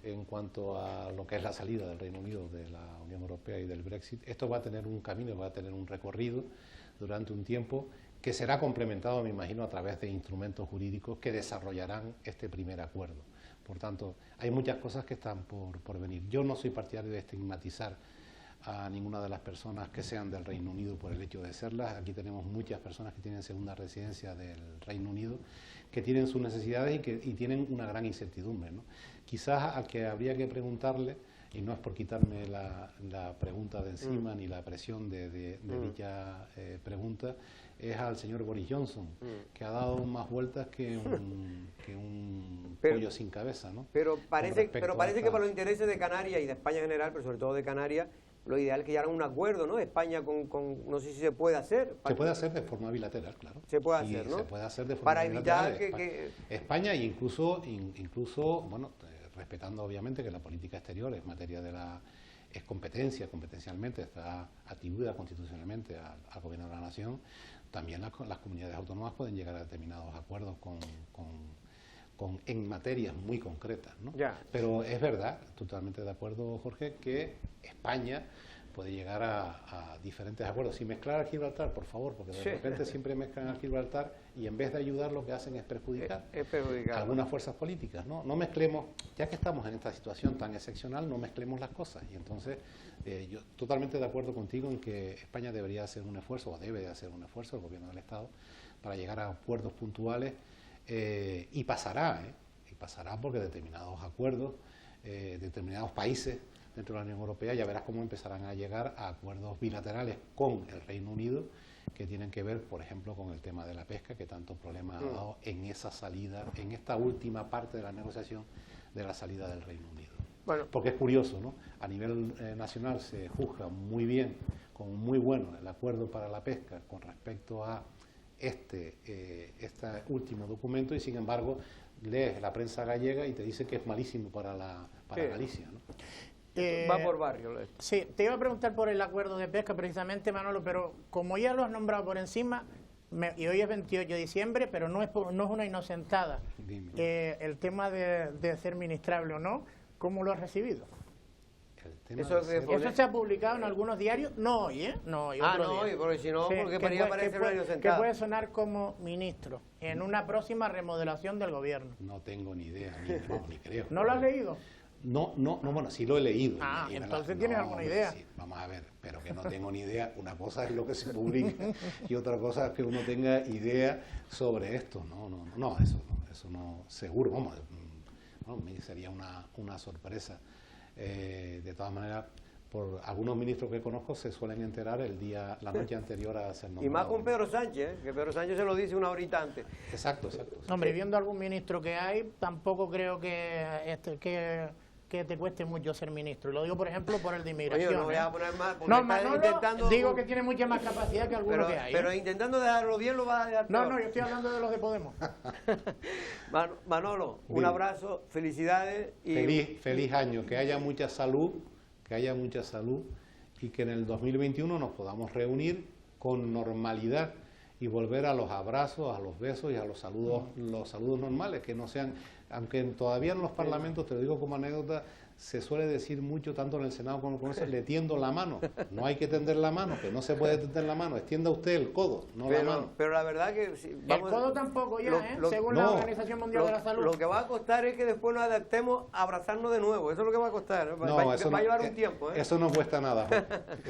en cuanto a lo que es la salida del Reino Unido de la Unión Europea y del Brexit, esto va a tener un camino, va a tener un recorrido durante un tiempo que será complementado, me imagino, a través de instrumentos jurídicos que desarrollarán este primer acuerdo. Por tanto, hay muchas cosas que están por venir. Yo no soy partidario de estigmatizar a ninguna de las personas que sean del Reino Unido por el hecho de serlas. Aquí tenemos muchas personas que tienen segunda residencia del Reino Unido, que tienen sus necesidades y tienen una gran incertidumbre, ¿no? Quizás al que habría que preguntarle, y no es por quitarme la pregunta de encima ni la presión de dicha pregunta, es al señor Boris Johnson, que ha dado más vueltas que un pollo sin cabeza, ¿no? Pero parece que para los intereses de Canarias y de España en general, pero sobre todo de Canarias, lo ideal es que llegaran a un acuerdo, ¿no? España no sé si se puede hacer. Se puede hacer de forma bilateral, claro. Se puede hacer, ¿no? Se puede hacer de forma bilateral. Para evitar que España, e incluso, bueno, respetando obviamente que la política exterior es materia es competencialmente, está atribuida constitucionalmente al gobierno de la nación, también las comunidades autónomas pueden llegar a determinados acuerdos en materias muy concretas, ¿no? Ya. Pero es verdad, totalmente de acuerdo, Jorge, que España puede llegar a diferentes acuerdos. Sin mezclar a Gibraltar, por favor, porque de repente siempre mezclan a Gibraltar y en vez de ayudar lo que hacen es perjudicar a algunas fuerzas políticas, ¿no? No mezclemos, ya que estamos en esta situación tan excepcional, no mezclemos las cosas. Y entonces, yo totalmente de acuerdo contigo en que España debería hacer un esfuerzo, o debe de hacer un esfuerzo, el gobierno del Estado, para llegar a acuerdos puntuales. Y pasará porque determinados acuerdos, determinados países dentro de la Unión Europea, ya verás cómo empezarán a llegar a acuerdos bilaterales con el Reino Unido que tienen que ver, por ejemplo, con el tema de la pesca, que tanto problema ha dado en esa salida, en esta última parte de la negociación de la salida del Reino Unido. Bueno. Porque es curioso, ¿no? A nivel nacional se juzga muy bien, como muy bueno, el acuerdo para la pesca con respecto a este último documento, y sin embargo lees la prensa gallega y te dice que es malísimo para Galicia, ¿no? Va por barrio. Sí, te iba a preguntar por el acuerdo de pesca precisamente, Manolo, pero como ya lo has nombrado por encima, y hoy es 28 de diciembre, pero no es una inocentada. El tema de ser ministrable o no, ¿cómo lo has recibido? Eso se ha publicado en algunos diarios, no hoy, ¿eh? No hoy, otro día. Hoy, porque si no, Sí, porque para parecer una inocentada. Que puede sonar como ministro en una próxima remodelación del gobierno. No tengo ni idea, ni creo. ¿No lo has leído? No, bueno, sí lo he leído. Entonces tienes alguna idea. Sí, vamos a ver, pero que no tengo ni idea. Una cosa es lo que se publica y otra cosa es que uno tenga idea sobre esto. Eso no, seguro, vamos, sería una sorpresa. De todas maneras, por algunos ministros que conozco se suelen enterar la noche anterior a ser nombrado. Y más con Pedro Sánchez, que Pedro Sánchez se lo dice una horita antes. Exacto. Hombre, viendo algún ministro que hay, tampoco creo que te cueste mucho ser ministro. Y lo digo, por ejemplo, por el de inmigración. Oye, no voy a poner más, porque no, está Manolo, intentando... digo que tiene mucha más capacidad que alguno que hay. Pero intentando dejarlo bien lo va a dejar peor. No, yo estoy hablando de los de Podemos. Manolo, un abrazo, felicidades. Y feliz año, que haya mucha salud, y que en el 2021 nos podamos reunir con normalidad y volver a los abrazos, a los besos y a los saludos normales, que no sean, aunque todavía en los parlamentos, te lo digo como anécdota, se suele decir mucho, tanto en el Senado como en el Congreso, le tiendo la mano. No hay que tender la mano, que no se puede tender la mano, extienda usted el codo, no la mano. Pero la verdad que... El codo tampoco ya, según la Organización Mundial de la Salud. Lo que va a costar es que después nos adaptemos a abrazarnos de nuevo, eso es lo que va a costar. Va a llevar un tiempo. Eso no cuesta nada.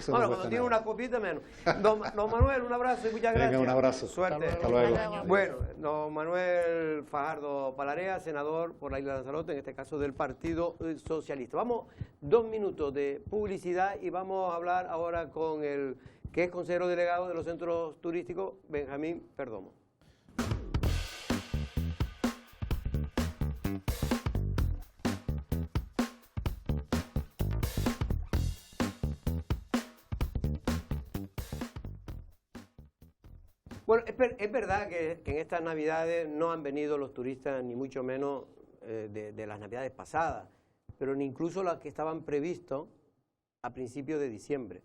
Cuando tiene una copita menos. Don Manuel, un abrazo y muchas gracias. Venga, un abrazo. Suerte. Hasta luego. Bueno, don Manuel Fajardo Palarea, senador por la isla de Lanzarote, en este caso del Partido Socialista. Vamos, 2 minutos de publicidad y vamos a hablar ahora con el que es consejero delegado de los centros turísticos, Benjamín Perdomo. Bueno, es verdad que en estas Navidades no han venido los turistas, ni mucho menos de las Navidades pasadas, pero ni incluso las que estaban previstos a principios de diciembre.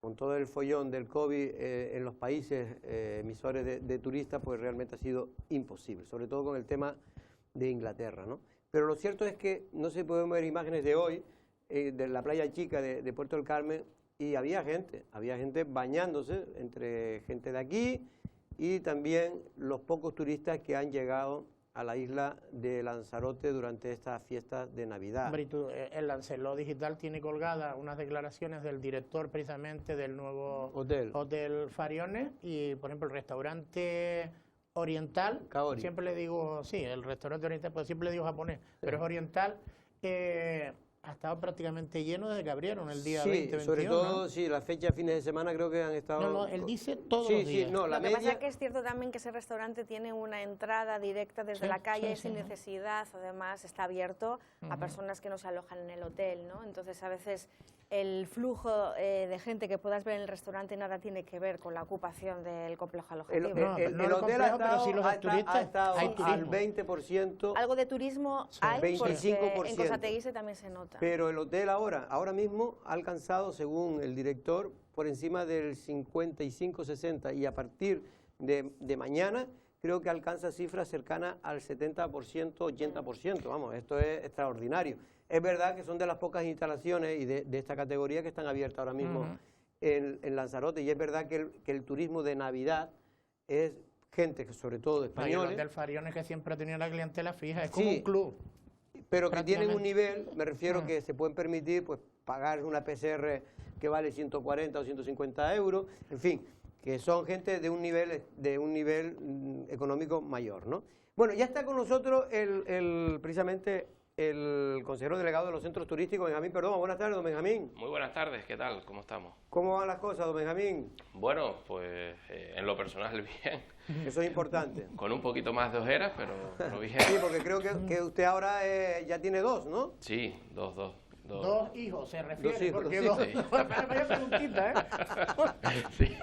Con todo el follón del COVID en los países emisores de turistas, pues realmente ha sido imposible, sobre todo con el tema de Inglaterra, ¿no? Pero lo cierto es que no se pueden ver imágenes de hoy de la playa chica de Puerto del Carmen y había gente bañándose, entre gente de aquí y también los pocos turistas que han llegado a la isla de Lanzarote durante estas fiestas de Navidad. Hombre, el Lancelot Digital tiene colgadas unas declaraciones del director precisamente del nuevo Hotel Fariones y, por ejemplo, el restaurante oriental, Kaori. Siempre le digo, sí, el restaurante oriental, pues siempre le digo japonés, pero es oriental, ha estado prácticamente lleno desde que abrieron el día 20-21. Sobre todo, sí, las fechas, fines de semana creo que han estado... No, él dice todos los días. Lo que pasa es que es cierto también que ese restaurante tiene una entrada directa desde la calle sin necesidad, además está abierto a personas que no se alojan en el hotel, ¿no? Entonces a veces el flujo de gente que puedas ver en el restaurante nada tiene que ver con la ocupación del complejo alojativo. El hotel ha estado al 20%. Algo de turismo hay, 25%. Porque en Cosateguise también se nota. Pero el hotel ahora mismo ha alcanzado, según el director, por encima del 55-60 y a partir de mañana creo que alcanza cifras cercanas al 70%, 80%. Vamos, esto es extraordinario. Es verdad que son de las pocas instalaciones y de esta categoría que están abiertas ahora mismo en Lanzarote, y es verdad que el turismo de Navidad es gente, sobre todo de españoles. El Hotel Fariones, que siempre ha tenido la clientela fija, es como un club. Pero que tienen un nivel, me refiero que se pueden permitir pues pagar una PCR que vale 140 o 150 euros, en fin, que son gente de un nivel económico mayor, ¿no? Bueno, ya está con nosotros precisamente el consejero delegado de los centros turísticos, Benjamín Perdomo. Buenas tardes, don Benjamín. Muy buenas tardes, ¿qué tal? ¿Cómo estamos? ¿Cómo van las cosas, don Benjamín? Bueno, pues en lo personal bien. Eso es importante. Con un poquito más de ojeras, pero bien. Sí, porque creo que usted ahora ya tiene 2, ¿no? Sí, dos. Dos hijos, se refiere, Dos hijos, porque sí, dos... sí. Vaya preguntita, ¿eh? Sí.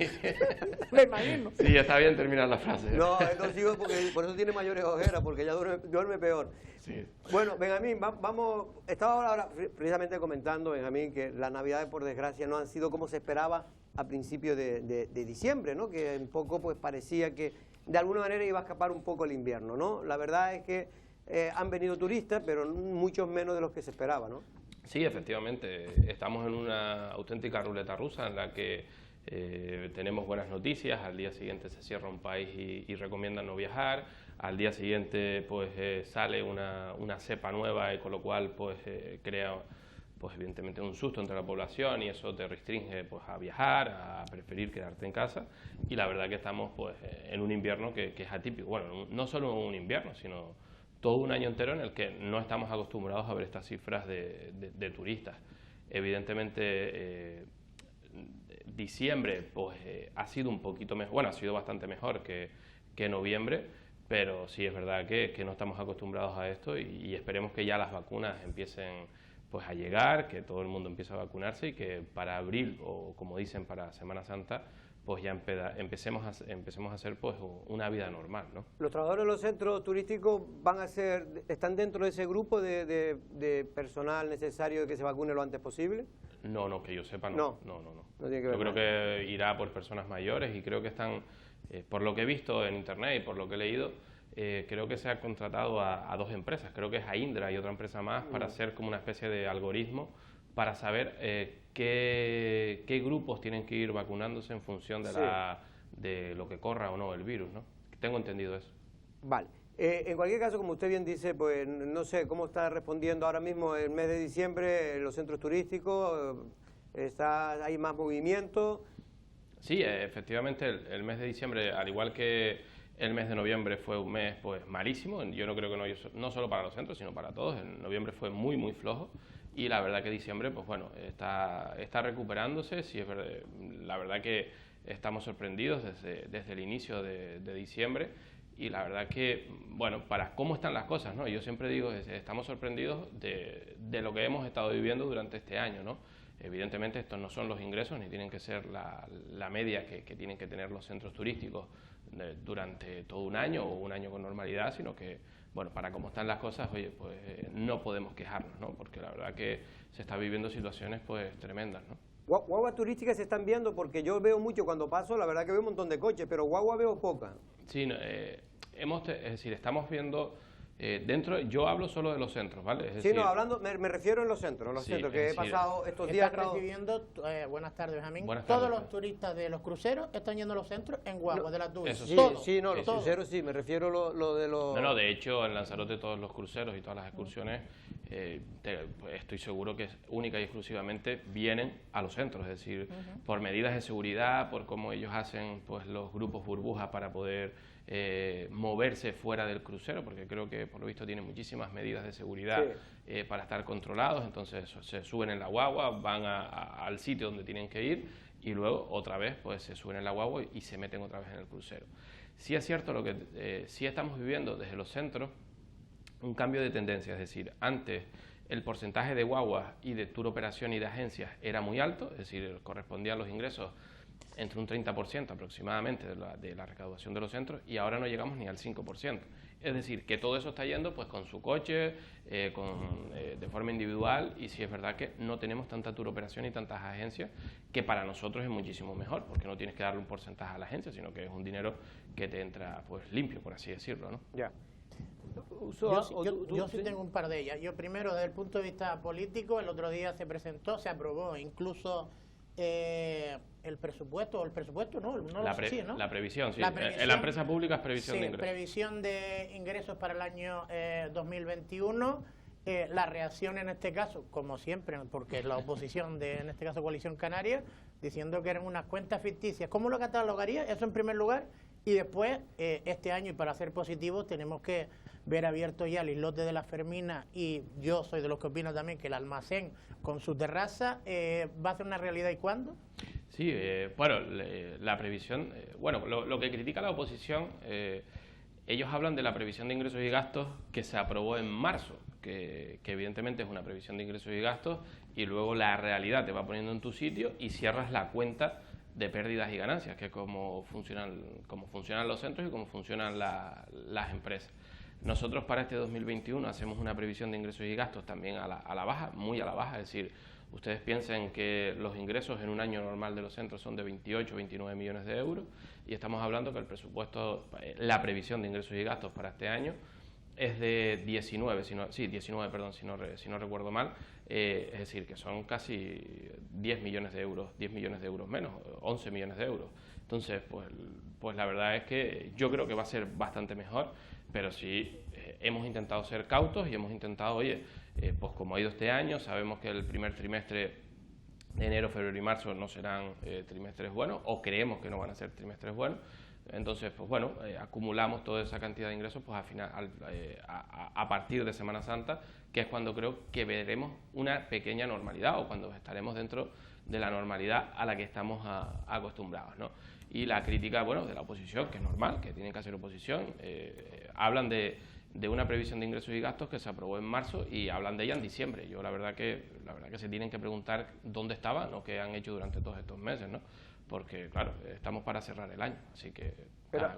Me imagino. Sí, está bien terminar la frase. No, es dos hijos porque por eso tiene mayores ojeras, porque ella duerme peor. Sí. Bueno, Benjamín, estaba ahora precisamente comentando, Benjamín, que las Navidades, por desgracia, no han sido como se esperaba a principios de diciembre, ¿no? Que un poco pues parecía que de alguna manera iba a escapar un poco el invierno, ¿no? La verdad es que han venido turistas, pero muchos menos de los que se esperaba, ¿no? Sí, efectivamente, estamos en una auténtica ruleta rusa en la que tenemos buenas noticias, al día siguiente se cierra un país y recomiendan no viajar, al día siguiente pues sale una cepa nueva y con lo cual pues crea pues evidentemente un susto entre la población y eso te restringe pues a viajar, a preferir quedarte en casa y la verdad que estamos pues en un invierno que es atípico, bueno, no solo un invierno, sino todo un año entero en el que no estamos acostumbrados a ver estas cifras de turistas. Evidentemente, diciembre pues, ha sido un poquito mejor, bueno, ha sido bastante mejor que noviembre, pero sí es verdad que no estamos acostumbrados a esto y esperemos que ya las vacunas empiecen pues, a llegar, que todo el mundo empiece a vacunarse y que para abril, o como dicen para Semana Santa, pues ya empecemos a hacer pues una vida normal, ¿no? ¿Los trabajadores de los centros turísticos están dentro de ese grupo de personal necesario de que se vacune lo antes posible? No, que yo sepa, no. No tiene que ver yo creo nada. que irá por personas mayores y creo que están, por lo que he visto en internet y por lo que he leído, creo que se ha contratado a dos empresas, creo que es a Indra y otra empresa más, para hacer como una especie de algoritmo para saber qué grupos tienen que ir vacunándose en función de lo que corra o no el virus, ¿no? Tengo entendido eso. Vale. En cualquier caso, como usted bien dice, pues no sé cómo está respondiendo ahora mismo el mes de diciembre los centros turísticos, ¿hay más movimiento? Sí, efectivamente el mes de diciembre, al igual que el mes de noviembre, fue un mes pues malísimo. Yo no creo que no solo para los centros, sino para todos. En noviembre fue muy, muy flojo. Y la verdad que diciembre, pues bueno, está recuperándose. Sí, la verdad que estamos sorprendidos desde el inicio de diciembre. Y la verdad que, bueno, para cómo están las cosas, ¿no? Yo siempre digo, estamos sorprendidos de lo que hemos estado viviendo durante este año, ¿no? Evidentemente estos no son los ingresos ni tienen que ser la media que tienen que tener los centros turísticos durante todo un año o un año con normalidad, sino que, bueno, para cómo están las cosas, oye, pues no podemos quejarnos, ¿no? Porque la verdad que se está viviendo situaciones pues tremendas, ¿no? Guaguas turísticas se están viendo porque yo veo mucho cuando paso, la verdad que veo un montón de coches, pero guagua veo pocas. Sí, es decir, estamos viendo yo hablo solo de los centros, ¿vale? Es decir, sí, no, hablando, me refiero en los centros, que he pasado estos días. Están recibiendo, buenas tardes, Benjamín, buenas todos tardes. los turistas de los cruceros están yendo a los centros en guagua de las dunas. Eso Sí, Todos, sí, no, los todos. cruceros sí, me refiero lo de los... No, de hecho, en Lanzarote todos los cruceros y todas las excursiones, pues, estoy seguro que única y exclusivamente vienen a los centros, es decir, por medidas de seguridad, por cómo ellos hacen pues los grupos burbujas para poder moverse fuera del crucero, porque creo que por lo visto tienen muchísimas medidas de seguridad para estar controlados, entonces se suben en la guagua, van al sitio donde tienen que ir y luego otra vez pues se suben en la guagua y se meten otra vez en el crucero. Sí es cierto lo que sí estamos viviendo desde los centros, un cambio de tendencia, es decir, antes el porcentaje de guaguas y de tour operación y de agencias era muy alto, es decir, correspondían los ingresos entre un 30% aproximadamente de la recaudación de los centros y ahora no llegamos ni al 5%. Es decir, que todo eso está yendo pues con su coche, de forma individual y sí es verdad que no tenemos tanta tour operación y tantas agencias que para nosotros es muchísimo mejor porque no tienes que darle un porcentaje a la agencia, sino que es un dinero que te entra pues limpio, por así decirlo, ¿no? Ya. Yo sí tengo un par de ellas. Yo primero, desde el punto de vista político, el otro día se presentó, se aprobó incluso el presupuesto, no La previsión, sí. En la empresa pública es previsión de ingresos. Previsión de ingresos para el año 2021. La reacción en este caso, como siempre, porque es la oposición en este caso Coalición Canaria, diciendo que eran unas cuentas ficticias. ¿Cómo lo catalogaría? Eso en primer lugar. Y después, este año, y para ser positivos, tenemos que ver abierto ya el islote de la Fermina, y yo soy de los que opino también que el almacén con su terraza va a ser una realidad. ¿Y cuándo? Sí, bueno, la previsión, bueno, lo que critica la oposición, ellos hablan de la previsión de ingresos y gastos que se aprobó en marzo. que evidentemente es una previsión de ingresos y gastos, y luego la realidad te va poniendo en tu sitio y cierras la cuenta de pérdidas y ganancias, que es como funcionan los centros y cómo funcionan las empresas. Nosotros para este 2021 hacemos una previsión de ingresos y gastos también a la baja, muy a la baja, es decir, ustedes piensen que los ingresos en un año normal de los centros son de 28 o 29 millones de euros, y estamos hablando que el presupuesto, la previsión de ingresos y gastos para este año es de 19, si no recuerdo mal, es decir, que son casi 10 millones de euros menos, 11 millones de euros. Entonces, pues la verdad es que yo creo que va a ser bastante mejor, pero sí hemos intentado ser cautos y hemos intentado, oye, pues como ha ido este año, sabemos que el primer trimestre de enero, febrero y marzo no serán trimestres buenos, o creemos que no van a ser trimestres buenos. Entonces, pues bueno, acumulamos toda esa cantidad de ingresos pues a partir de Semana Santa, que es cuando creo que veremos una pequeña normalidad, o cuando estaremos dentro de la normalidad a la que estamos acostumbrados, ¿no? Y la crítica, bueno, de la oposición, que es normal, que tienen que hacer oposición, hablan de una previsión de ingresos y gastos que se aprobó en marzo y hablan de ella en diciembre. Yo la verdad que se tienen que preguntar dónde estaban o qué han hecho durante todos estos meses, ¿no? Porque, claro, estamos para cerrar el año, así que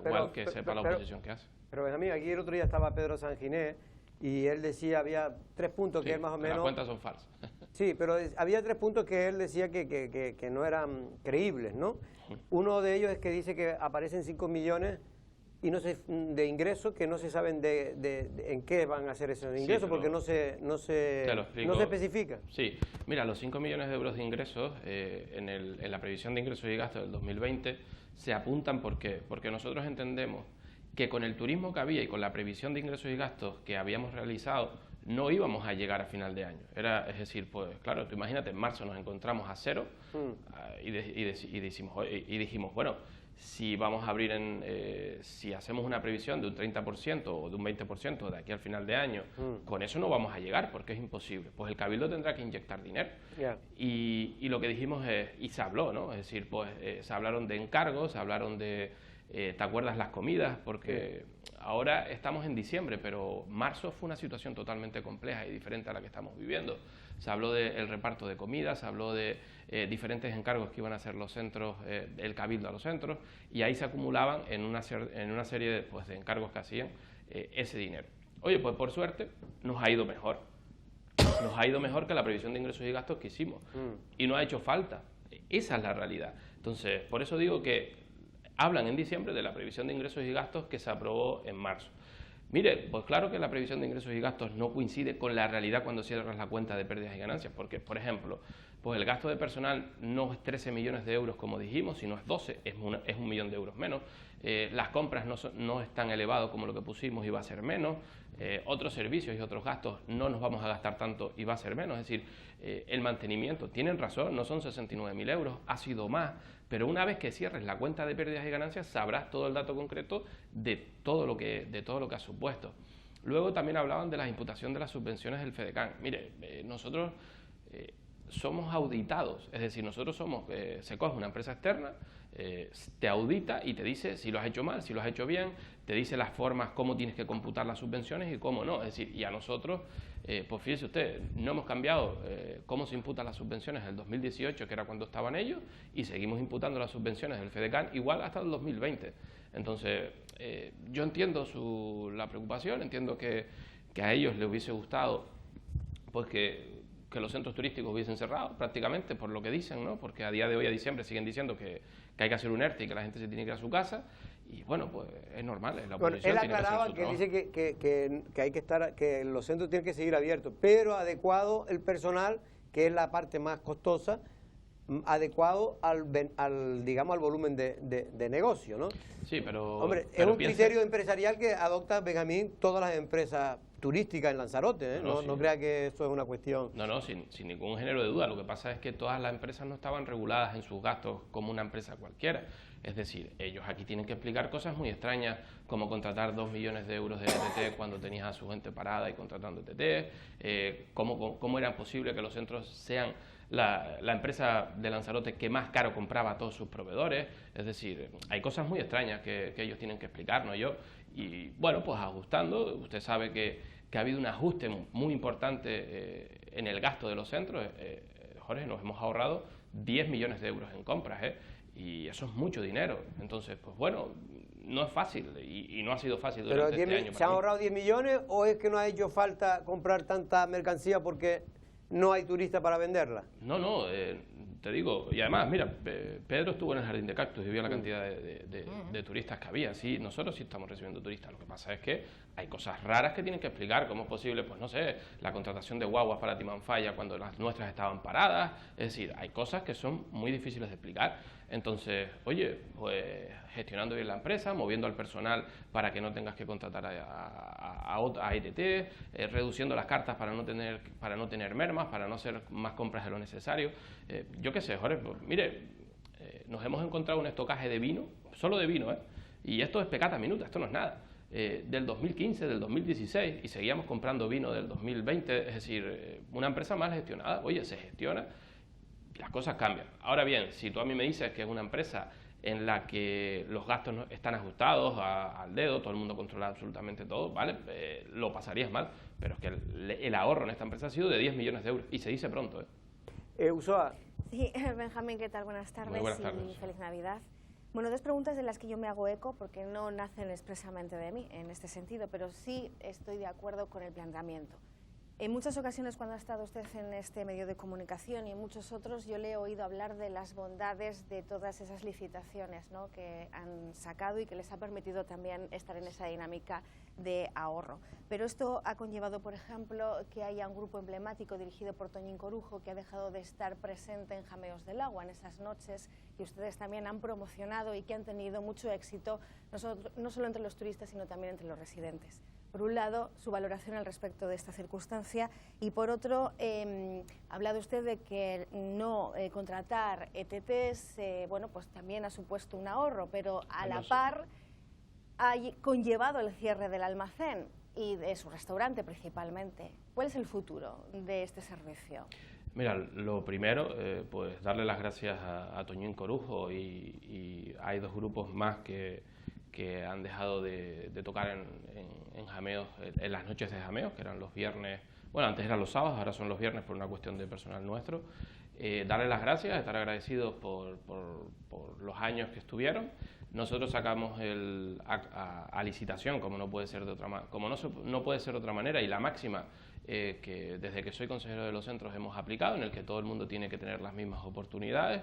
igual que sepa la oposición qué hace. Pero, Benjamín, aquí el otro día estaba Pedro Sanginés y él decía, había 3 puntos que él más o menos... Las cuentas son falsas. Sí, pero había 3 puntos que él decía que no eran creíbles, ¿no? Uno de ellos es que dice que aparecen 5 millones y de ingresos que no se saben en qué van a ser esos ingresos, porque no se especifica. Sí, mira, los 5 millones de euros de ingresos en la previsión de ingresos y gastos del 2020 se apuntan porque nosotros entendemos que con el turismo que había y con la previsión de ingresos y gastos que habíamos realizado no íbamos a llegar a final de año. Es decir, pues claro, tú imagínate, en marzo nos encontramos a cero y dijimos, bueno, si vamos a abrir si hacemos una previsión de un 30% o de un 20% de aquí al final de año, con eso no vamos a llegar porque es imposible. Pues el Cabildo tendrá que inyectar dinero. Yeah. Y lo que dijimos y se habló, ¿no? Es decir, pues se hablaron de encargos, se hablaron de, ¿te acuerdas las comidas? Porque ahora estamos en diciembre, pero marzo fue una situación totalmente compleja y diferente a la que estamos viviendo. Se habló del reparto de comidas, se habló de diferentes encargos que iban a hacer los centros, el Cabildo a los centros, y ahí se acumulaban en una serie de encargos que hacían ese dinero. Oye, pues por suerte nos ha ido mejor. Nos ha ido mejor que la previsión de ingresos y gastos que hicimos. Y no ha hecho falta. Esa es la realidad. Entonces, por eso digo que hablan en diciembre de la previsión de ingresos y gastos que se aprobó en marzo. Mire, pues claro que la previsión de ingresos y gastos no coincide con la realidad cuando cierras la cuenta de pérdidas y ganancias, porque, por ejemplo, pues el gasto de personal no es 13 millones de euros como dijimos, sino es 12, es 1 millón de euros menos. Las compras no es tan elevado como lo que pusimos y va a ser menos. Otros servicios y otros gastos no nos vamos a gastar tanto y va a ser menos. Es decir, el mantenimiento, tienen razón, no son 69.000 euros, ha sido más, pero una vez que cierres la cuenta de pérdidas y ganancias sabrás todo el dato concreto de todo lo que ha supuesto. Luego también hablaban de la imputación de las subvenciones del FEDECAN. Mire, nosotros somos auditados, es decir, nosotros somos, se coge una empresa externa, te audita y te dice si lo has hecho mal, si lo has hecho bien, te dice las formas, cómo tienes que computar las subvenciones y cómo no. Es decir, y a nosotros, pues fíjese usted, no hemos cambiado cómo se imputan las subvenciones del 2018, que era cuando estaban ellos, y seguimos imputando las subvenciones del FEDECAN igual hasta el 2020. Entonces, yo entiendo la preocupación, entiendo que a ellos les hubiese gustado pues que los centros turísticos hubiesen cerrado prácticamente por lo que dicen, ¿no? Porque a día de hoy, a diciembre, siguen diciendo que hay que hacer un ERTE y que la gente se tiene que ir a su casa, y bueno, pues es normal, es la oposición. Él aclaraba que dice que hay que estar, que los centros tienen que seguir abiertos, pero adecuado el personal, que es la parte más costosa, adecuado digamos, al volumen de negocio, ¿no? Sí, pero... Hombre, es un criterio empresarial que adopta, Benjamín, todas las empresas turísticas en Lanzarote, ¿eh? No crea que eso es una cuestión... No, sin ningún género de duda. Lo que pasa es que todas las empresas no estaban reguladas en sus gastos como una empresa cualquiera. Es decir, ellos aquí tienen que explicar cosas muy extrañas, como contratar 2 millones de euros de ETT cuando tenías a su gente parada y contratando ETT, cómo era posible que los centros sean la empresa de Lanzarote que más caro compraba a todos sus proveedores. Es decir, hay cosas muy extrañas que ellos tienen que explicar, ¿no? Y bueno, pues ajustando, usted sabe que que ha habido un ajuste muy importante en el gasto de los centros. Jorge, nos hemos ahorrado 10 millones de euros en compras, y eso es mucho dinero. Entonces, pues bueno, no es fácil y no ha sido fácil durante este año. ¿Se han ahorrado 10 millones o es que no ha hecho falta comprar tanta mercancía porque no hay turistas para venderla? No, te digo, y además, mira, Pedro estuvo en el Jardín de Cactus y vio la cantidad de turistas que había. Sí, nosotros sí estamos recibiendo turistas. Lo que pasa es que hay cosas raras que tienen que explicar. ¿Cómo es posible? Pues no sé, la contratación de guaguas para Timanfaya cuando las nuestras estaban paradas. Es decir, hay cosas que son muy difíciles de explicar. Entonces, oye, pues gestionando bien la empresa, moviendo al personal para que no tengas que contratar a ITT, reduciendo las cartas para no tener mermas, para no hacer más compras de lo necesario. Yo qué sé, Jorge, pues, mire, nos hemos encontrado un estocaje de vino, solo de vino, y esto es peccata minuta, esto no es nada. Del 2015, del 2016, y seguíamos comprando vino del 2020, es decir, una empresa mal gestionada. Oye, se gestiona, las cosas cambian. Ahora bien, si tú a mí me dices que es una empresa en la que los gastos están ajustados al dedo, todo el mundo controla absolutamente todo, ¿vale? Lo pasarías mal, pero es que el ahorro en esta empresa ha sido de 10 millones de euros, y se dice pronto, Usoa. Sí, Benjamín, ¿qué tal? Buenas tardes, Muy buenas tardes. Y feliz Navidad. Bueno, dos preguntas de las que yo me hago eco, porque no nacen expresamente de mí en este sentido, pero sí estoy de acuerdo con el planteamiento. En muchas ocasiones cuando ha estado usted en este medio de comunicación y en muchos otros, yo le he oído hablar de las bondades de todas esas licitaciones, ¿no?, que han sacado y que les ha permitido también estar en esa dinámica de ahorro. Pero esto ha conllevado, por ejemplo, que haya un grupo emblemático dirigido por Toñín Corujo que ha dejado de estar presente en Jameos del Agua, en esas noches que ustedes también han promocionado y que han tenido mucho éxito, no solo entre los turistas, sino también entre los residentes. Por un lado, su valoración al respecto de esta circunstancia, y por otro, ha hablado usted de que no contratar ETTs, bueno, pues también ha supuesto un ahorro, pero a la par ha conllevado el cierre del almacén y de su restaurante principalmente. ¿Cuál es el futuro de este servicio? Mira, lo primero, pues darle las gracias a Toñín Corujo, y hay dos grupos más que han dejado de tocar en Jameos, en las noches de Jameos, que eran los viernes, bueno, antes eran los sábados, ahora son los viernes por una cuestión de personal nuestro. Darle las gracias, estar agradecidos por los años que estuvieron. Nosotros sacamos a licitación, como no puede ser de otra manera, y la máxima que desde que soy consejero de los centros hemos aplicado, en el que todo el mundo tiene que tener las mismas oportunidades.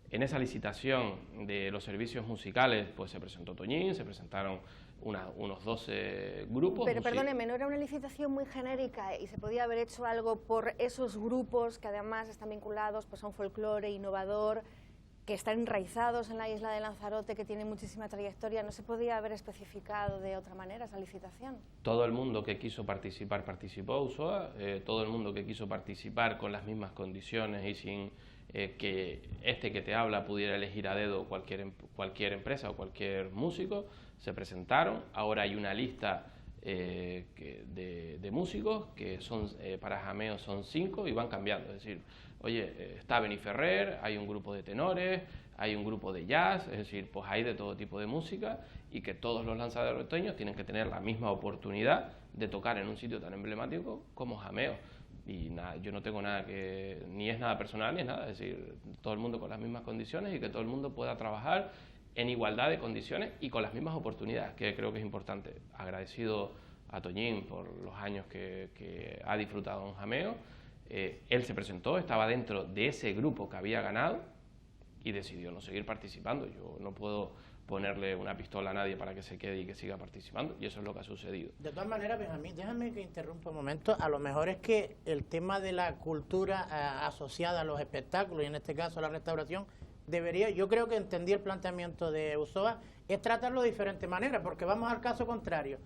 En esa licitación de los servicios musicales, pues se presentó Toñín, se presentaron unos 12 grupos. Pero perdóneme, ¿no era una licitación muy genérica y se podía haber hecho algo por esos grupos que además están vinculados pues, a un folclore innovador, que están enraizados en la isla de Lanzarote, que tiene muchísima trayectoria? ¿No se podía haber especificado de otra manera esa licitación? Todo el mundo que quiso participar participó, Usoa, todo el mundo que quiso participar con las mismas condiciones y sin que que te habla pudiera elegir a dedo cualquier empresa o cualquier músico, se presentaron. Ahora hay una lista de músicos que son para Jameos son 5 y van cambiando. Es decir, oye, está Beni Ferrer, hay un grupo de tenores, hay un grupo de jazz, es decir, pues hay de todo tipo de música, y que todos los lanzaroteños tienen que tener la misma oportunidad de tocar en un sitio tan emblemático como Jameos. Y nada, yo no tengo nada que, ni es nada personal ni es nada, es decir, todo el mundo con las mismas condiciones y que todo el mundo pueda trabajar en igualdad de condiciones y con las mismas oportunidades, que creo que es importante. Agradecido a Toñín por los años que ha disfrutado en Jameo. Él se presentó, estaba dentro de ese grupo que había ganado y decidió no seguir participando. Yo no puedo ponerle una pistola a nadie para que se quede y que siga participando, y eso es lo que ha sucedido. De todas maneras, Benjamín, déjame que interrumpa un momento. A lo mejor es que el tema de la cultura asociada a los espectáculos, y en este caso a la restauración, yo creo que entendí el planteamiento de Usoa, es tratarlo de diferente manera, porque vamos al caso contrario.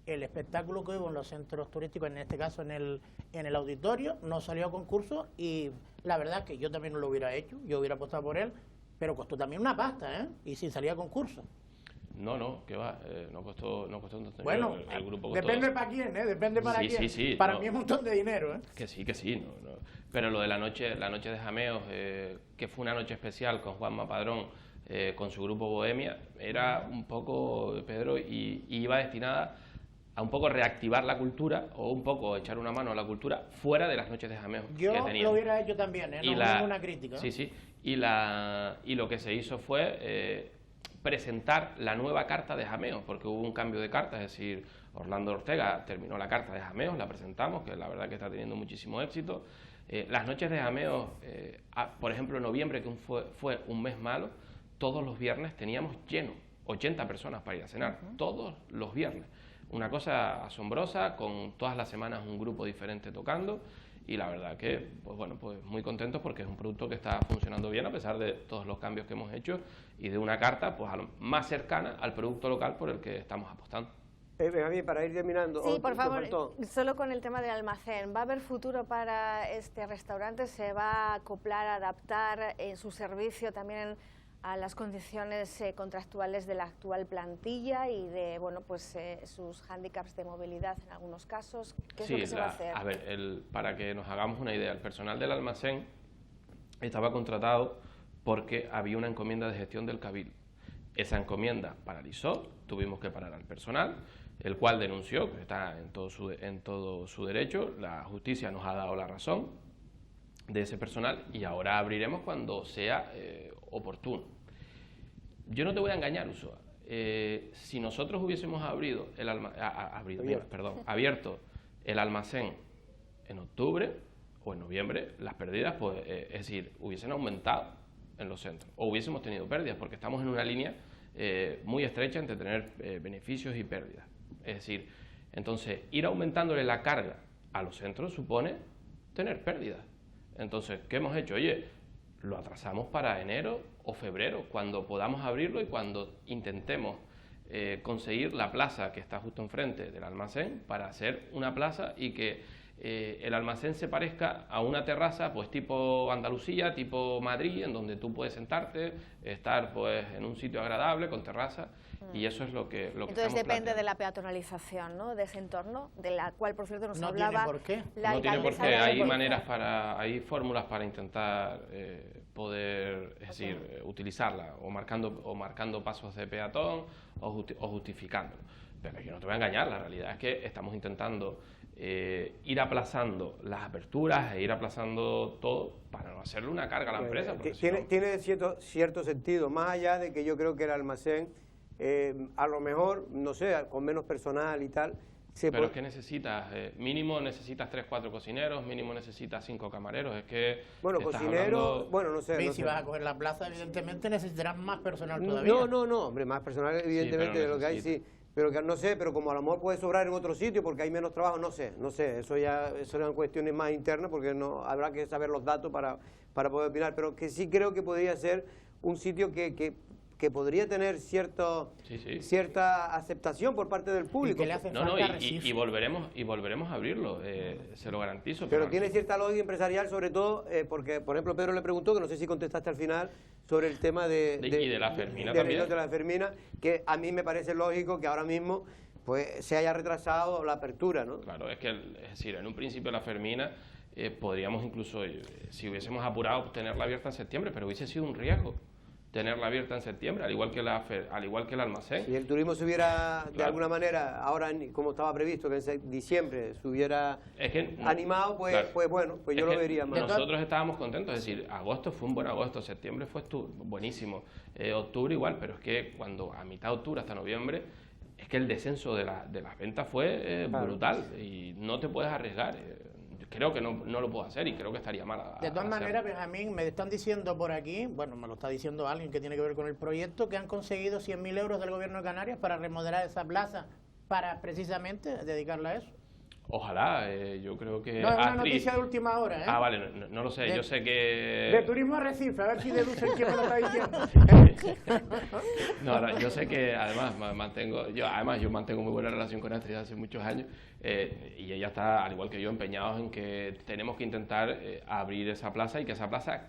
El espectáculo que hubo en los centros turísticos, en este caso en el auditorio, no salió a concurso, y la verdad es que yo también no lo hubiera hecho, yo hubiera apostado por él, pero costó también una pasta, y sin salir a concurso. No, que va, no costó un montón. Bueno, el grupo costó, depende para quién, depende para quién. Sí, para mí es un montón de dinero, Que sí, no. Pero lo de la noche de Jameos, que fue una noche especial con Juanma Padrón, con su grupo Bohemia, era un poco, Pedro, y iba destinada un poco reactivar la cultura o un poco echar una mano a la cultura fuera de las noches de jameo Yo que teníamos. lo hubiera hecho también, no ninguna crítica. Sí, sí. Y lo que se hizo fue presentar la nueva carta de jameos, porque hubo un cambio de carta, es decir, Orlando Ortega terminó la carta de jameos, la presentamos, que la verdad que está teniendo muchísimo éxito. Las noches de jameos, por ejemplo, en noviembre, que fue un mes malo, todos los viernes teníamos lleno, 80 personas para ir a cenar, todos los viernes. Una cosa asombrosa, con todas las semanas un grupo diferente tocando, y la verdad que, pues bueno, pues muy contentos porque es un producto que está funcionando bien a pesar de todos los cambios que hemos hecho y de una carta pues más cercana al producto local por el que estamos apostando. Benjamín, para ir terminando. Sí, por favor, solo con el tema del almacén. ¿Va a haber futuro para este restaurante? ¿Se va a acoplar, adaptar en su servicio también a las condiciones contractuales de la actual plantilla y de sus hándicaps de movilidad en algunos casos? ¿Qué es lo que se va a hacer? A ver, para que nos hagamos una idea, el personal del almacén estaba contratado porque había una encomienda de gestión del Cabildo. Esa encomienda paralizó, tuvimos que parar al personal, el cual denunció, que está en todo su derecho, la justicia nos ha dado la razón de ese personal y ahora abriremos cuando sea oportuno. Yo no te voy a engañar, Usoa. Si nosotros hubiésemos abierto el almacén en octubre o en noviembre, las pérdidas, pues, es decir, hubiesen aumentado en los centros o hubiésemos tenido pérdidas, porque estamos en una línea muy estrecha entre tener beneficios y pérdidas. Es decir, entonces, ir aumentándole la carga a los centros supone tener pérdidas. Entonces, ¿qué hemos hecho? Oye, lo atrasamos para enero o febrero, cuando podamos abrirlo y cuando intentemos conseguir la plaza que está justo enfrente del almacén para hacer una plaza y que el almacén se parezca a una terraza pues tipo Andalucía, tipo Madrid, en donde tú puedes sentarte, estar pues en un sitio agradable con terraza y eso es lo que entonces depende de la peatonalización, ¿no?, de ese entorno, de la cual por cierto nos hablaba. No tiene por qué. No tiene por qué, hay fórmulas para intentar poder, es decir, utilizarla o marcando pasos de peatón o justificándolo. Pero yo no te voy a engañar, la realidad es que estamos intentando ir aplazando las aperturas e ir aplazando todo para no hacerle una carga a la empresa. Tiene cierto sentido, más allá de que yo creo que el almacén, a lo mejor, no sé, con menos personal y tal. Pero es que necesitas, mínimo necesitas 3-4 cocineros, mínimo necesitas 5 camareros, es que... Bueno, cocineros, no sé. Si vas a coger la plaza, evidentemente necesitarás más personal todavía. No, hombre, más personal evidentemente de lo que hay, sí. Pero que no sé, pero como a lo mejor puede sobrar en otro sitio porque hay menos trabajo, no sé, eso eran cuestiones más internas porque no habrá que saber los datos para poder opinar, pero que sí creo que podría ser un sitio que podría tener cierta aceptación por parte del público. Y volveremos a abrirlo, se lo garantizo. Pero tiene cierta lógica empresarial, sobre todo porque, por ejemplo, Pedro le preguntó, que no sé si contestaste al final, sobre el tema de la Fermina también. De la Fermina, que a mí me parece lógico que ahora mismo pues se haya retrasado la apertura, ¿no? Claro, es decir, en un principio la Fermina podríamos incluso, si hubiésemos apurado, tenerla abierta en septiembre, pero hubiese sido un riesgo tenerla abierta en septiembre, al igual que el almacén. Si el turismo se hubiera, de alguna manera, ahora como estaba previsto, que en diciembre se hubiera animado, pues bueno, pues yo lo vería más. Nosotros estábamos contentos, es decir, agosto fue un buen agosto, septiembre fue buenísimo, octubre igual, pero es que cuando a mitad de octubre hasta noviembre, es que el descenso de las ventas fue brutal y no te puedes arriesgar. Creo que no lo puedo hacer y creo que estaría mal. De todas maneras, Benjamín, me están diciendo por aquí, bueno, me lo está diciendo alguien que tiene que ver con el proyecto, que han conseguido 100.000 euros del Gobierno de Canarias para remodelar esa plaza, para precisamente dedicarla a eso. Ojalá, yo creo que... No, es una noticia de última hora, ¿eh? Ah, vale, no lo sé, yo sé que... De Turismo Arrecife, a ver si deducen quién me lo está diciendo. No, yo sé que además yo mantengo muy buena relación con Astrid hace muchos años y ella está, al igual que yo, empeñados en que tenemos que intentar abrir esa plaza y que esa plaza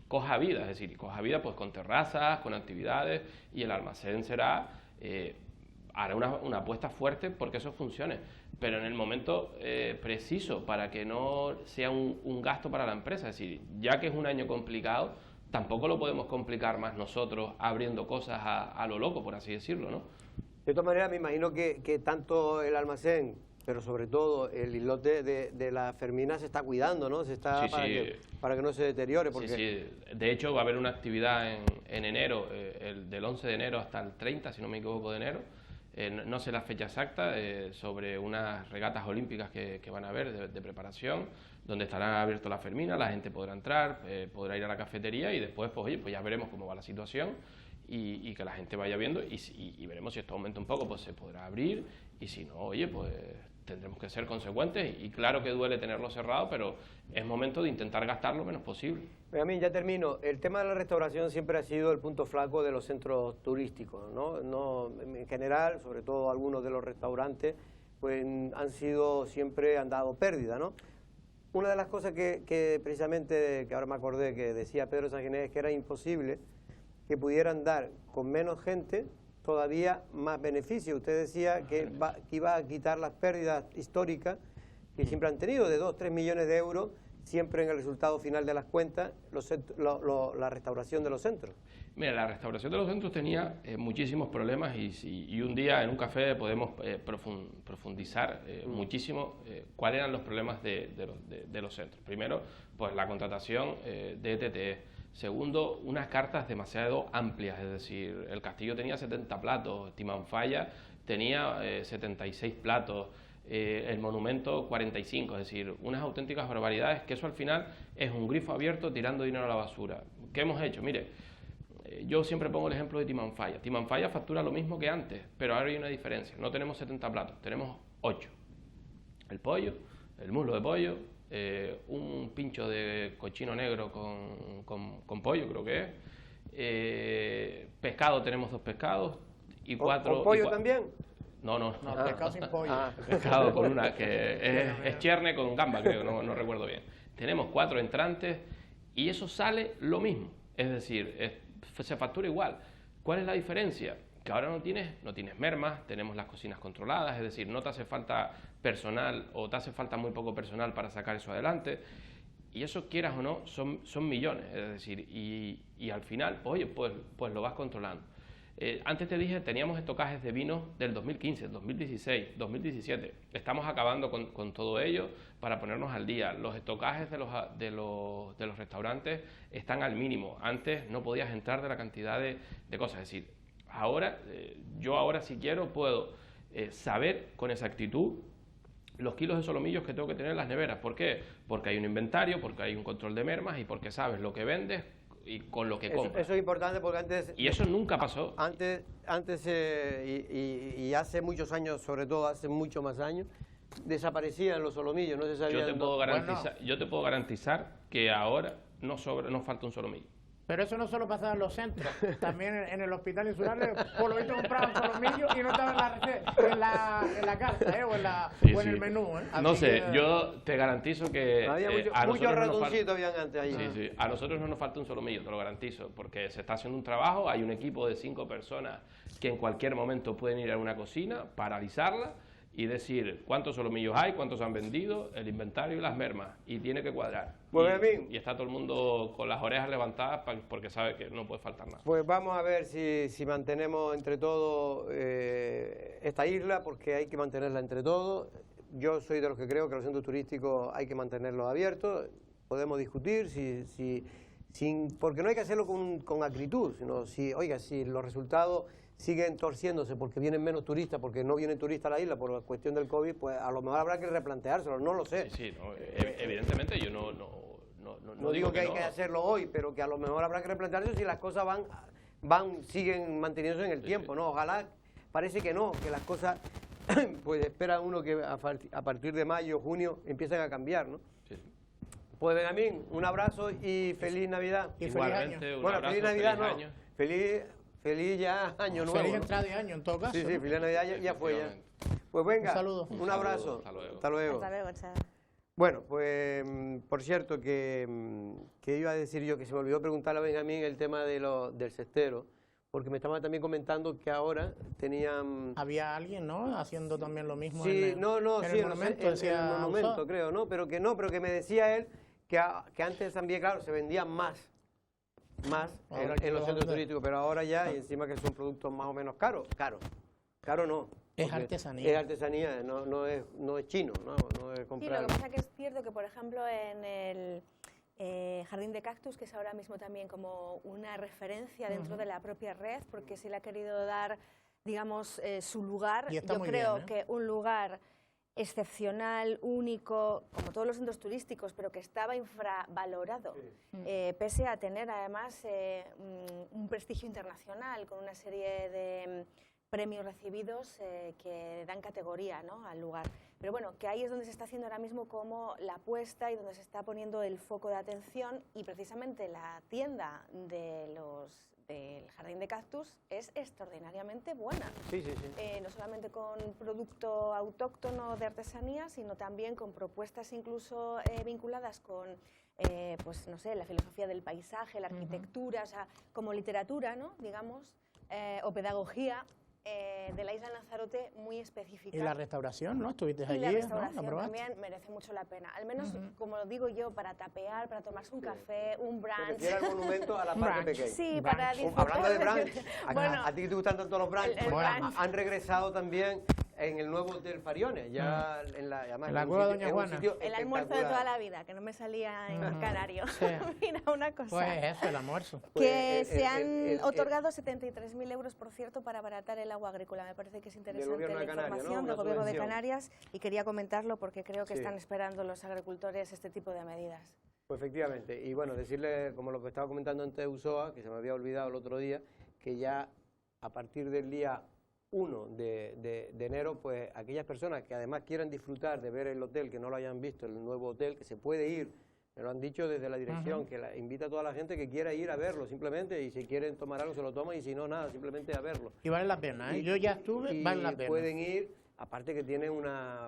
coja vida, es decir, coja vida pues con terrazas, con actividades y el almacén hará una apuesta fuerte porque eso funcione, pero en el momento preciso para que no sea un gasto para la empresa. Es decir, ya que es un año complicado, tampoco lo podemos complicar más nosotros abriendo cosas a lo loco, por así decirlo, ¿no? De todas maneras, me imagino que tanto el almacén, pero sobre todo el islote de la Fermina se está cuidando, ¿no? Se está para que no se deteriore. Porque... Sí. De hecho, va a haber una actividad en enero, del 11 de enero hasta el 30, si no me equivoco, de enero. No sé la fecha exacta, sobre unas regatas olímpicas que van a haber de preparación, donde estará abierto la Fermina, la gente podrá entrar, podrá ir a la cafetería y después, pues, oye, pues ya veremos cómo va la situación y que la gente vaya viendo y veremos si esto aumenta un poco, pues se podrá abrir y si no, oye, pues tendremos que ser consecuentes y claro que duele tenerlo cerrado, pero es momento de intentar gastar lo menos posible. Benjamín, ya termino. El tema de la restauración siempre ha sido el punto flaco de los centros turísticos, ¿no? En general, sobre todo algunos de los restaurantes, pues han dado pérdida, ¿no? Una de las cosas que precisamente, que ahora me acordé, que decía Pedro Sanginés, es que era imposible que pudieran dar con menos gente todavía más beneficio. Usted decía que iba a quitar las pérdidas históricas que siempre han tenido, de 2-3 millones de euros, siempre en el resultado final de las cuentas, la restauración de los centros. Mira, la restauración de los centros tenía muchísimos problemas y un día en un café podemos profundizar muchísimo cuáles eran los problemas de los centros. Primero, pues la contratación de ETT. Segundo, unas cartas demasiado amplias, es decir, el Castillo tenía 70 platos, Timanfaya tenía 76 platos, el Monumento 45, es decir, unas auténticas barbaridades, que eso al final es un grifo abierto tirando dinero a la basura. ¿Qué hemos hecho? Mire, yo siempre pongo el ejemplo de Timanfaya. Timanfaya factura lo mismo que antes, pero ahora hay una diferencia, no tenemos 70 platos, tenemos 8. El pollo, el muslo de pollo, un pincho de cochino negro con pollo, creo que es. Pescado, tenemos 2 pescados y 4... ¿Con pollo también? No, pescado sin pollo. Pescado con una, que es cherne con gamba, creo, no recuerdo bien. Tenemos 4 entrantes y eso sale lo mismo, es decir, se factura igual. ¿Cuál es la diferencia? Que ahora no tienes mermas, tenemos las cocinas controladas, es decir, no te hace falta personal o te hace falta muy poco personal para sacar eso adelante, y eso, quieras o no, son millones, es decir, y al final, oye, pues lo vas controlando. Antes te dije, teníamos estocajes de vinos del 2015, 2016, 2017, estamos acabando con todo ello para ponernos al día. Los estocajes de los restaurantes están al mínimo, antes no podías entrar de la cantidad de cosas, es decir, ahora, yo ahora si quiero puedo saber con exactitud los kilos de solomillos que tengo que tener en las neveras. ¿Por qué? Porque hay un inventario, porque hay un control de mermas y porque sabes lo que vendes y con lo que compras. Eso es importante porque antes... Y eso nunca pasó. Antes y hace muchos años, sobre todo hace muchos más años, desaparecían los solomillos, no se sabía... Yo te puedo garantizar que ahora no falta un solomillo. Pero eso no solo pasaba en los centros, también en el hospital insular, por lo visto compraban solomillos y no estaba en la carta, o en el menú. No sé, yo te garantizo que había muchos ratoncitos habían antes allí. Sí, a nosotros no nos falta un solomillo, te lo garantizo, porque se está haciendo un trabajo, hay un equipo de 5 personas que en cualquier momento pueden ir a una cocina, paralizarla y decir cuántos solomillos hay, cuántos han vendido, el inventario y las mermas, y tiene que cuadrar. Y está todo el mundo con las orejas levantadas porque sabe que no puede faltar nada. Pues vamos a ver si mantenemos entre todos esta isla, porque hay que mantenerla entre todos. Yo soy de los que creo que los centros turísticos hay que mantenerlos abiertos. Podemos discutir porque no hay que hacerlo con acritud, sino si los resultados siguen torciéndose porque vienen menos turistas, porque no vienen turistas a la isla por la cuestión del COVID, pues a lo mejor habrá que replanteárselo, no lo sé. Evidentemente yo no digo que hay que hacerlo hoy, pero que a lo mejor habrá que replantearse si las cosas siguen manteniéndose en el tiempo, ¿no? Ojalá, parece que no, que las cosas, pues espera uno que a partir de mayo, junio, empiecen a cambiar, ¿no? Sí. Pues Benjamín, un abrazo y feliz Navidad. Igualmente, un abrazo, feliz Navidad, feliz año. Feliz ya año nuevo. Feliz entrada de año, en todo caso. Sí, feliz Navidad ya fue ya. Pues venga, un saludo. Un abrazo. Hasta luego. Hasta luego, chao. Bueno, pues por cierto que iba a decir yo que se me olvidó preguntarle a Benjamín el tema del cestero, porque me estaba también comentando que ahora tenían... Había alguien, ¿no?, haciendo también lo mismo sí, en el monumento, creo, ¿no? Pero que me decía él que antes también, claro, se vendían más en los centros turísticos, pero ahora ya, y encima que son productos más o menos caros. Caro no. Es porque artesanía. Es artesanía, no es chino, no es Sí, comprar. lo que pasa que es cierto que, por ejemplo, en el Jardín de Cactus, que es ahora mismo también como una referencia dentro de la propia red, porque se le ha querido dar, digamos, su lugar. Y está Yo muy creo bien, que un lugar excepcional, único, como todos los centros turísticos, pero que estaba infravalorado, pese a tener además un prestigio internacional, con una serie de premios recibidos que dan categoría, ¿no?, al lugar. Pero bueno, que ahí es donde se está haciendo ahora mismo como la apuesta y donde se está poniendo el foco de atención, y precisamente la tienda del Jardín de Cactus es extraordinariamente buena. Sí, sí, sí. No solamente con producto autóctono de artesanía, sino también con propuestas incluso vinculadas con, pues no sé, la filosofía del paisaje, la arquitectura, o sea, como literatura, ¿no?, digamos, o pedagogía. De la isla de Lanzarote muy específica. Y la restauración, ¿no? Estuviste Y allí, la ¿no? restauración ¿La probaste? también merece mucho la pena. Al menos, como lo digo yo, para tapear, para tomarse un café, un Se brunch. refiere al monumento a la parte pequeña. Sí, Brunch. para disfrutar. Hablando de brunch, Bueno, a ti que te gustan tanto los brunch, el pues, brunch. han regresado también en el nuevo Hotel Fariones, ya además, En la es un Cueva sitio- Doña es un Juana. sitio el almuerzo de espectacular. toda la vida, que no me salía en canario. Sí. Mira, una cosa. Pues eso, el almuerzo. Que Pues, se han el- otorgado 73.000 euros, por cierto, para abaratar el agua agrícola. Me parece que es interesante Gobierno de la Canarias, ¿no? información Una del Gobierno de subvención. Canarias, y quería comentarlo porque creo que Sí. están esperando los agricultores este tipo de medidas. Pues efectivamente, y bueno, decirle, como lo que estaba comentando antes de USOA, que se me había olvidado el otro día, que ya a partir del día 1 de enero, pues aquellas personas que además quieran disfrutar de ver el hotel, que no lo hayan visto, el nuevo hotel, que se puede ir, me lo han dicho desde la dirección, que invita a toda la gente que quiera ir a verlo simplemente, y si quieren tomar algo se lo toman, y si no, nada, simplemente a verlo. Y vale la pena, ¿eh? Y- Yo ya estuve, y vale la pena. pueden ir, aparte que tiene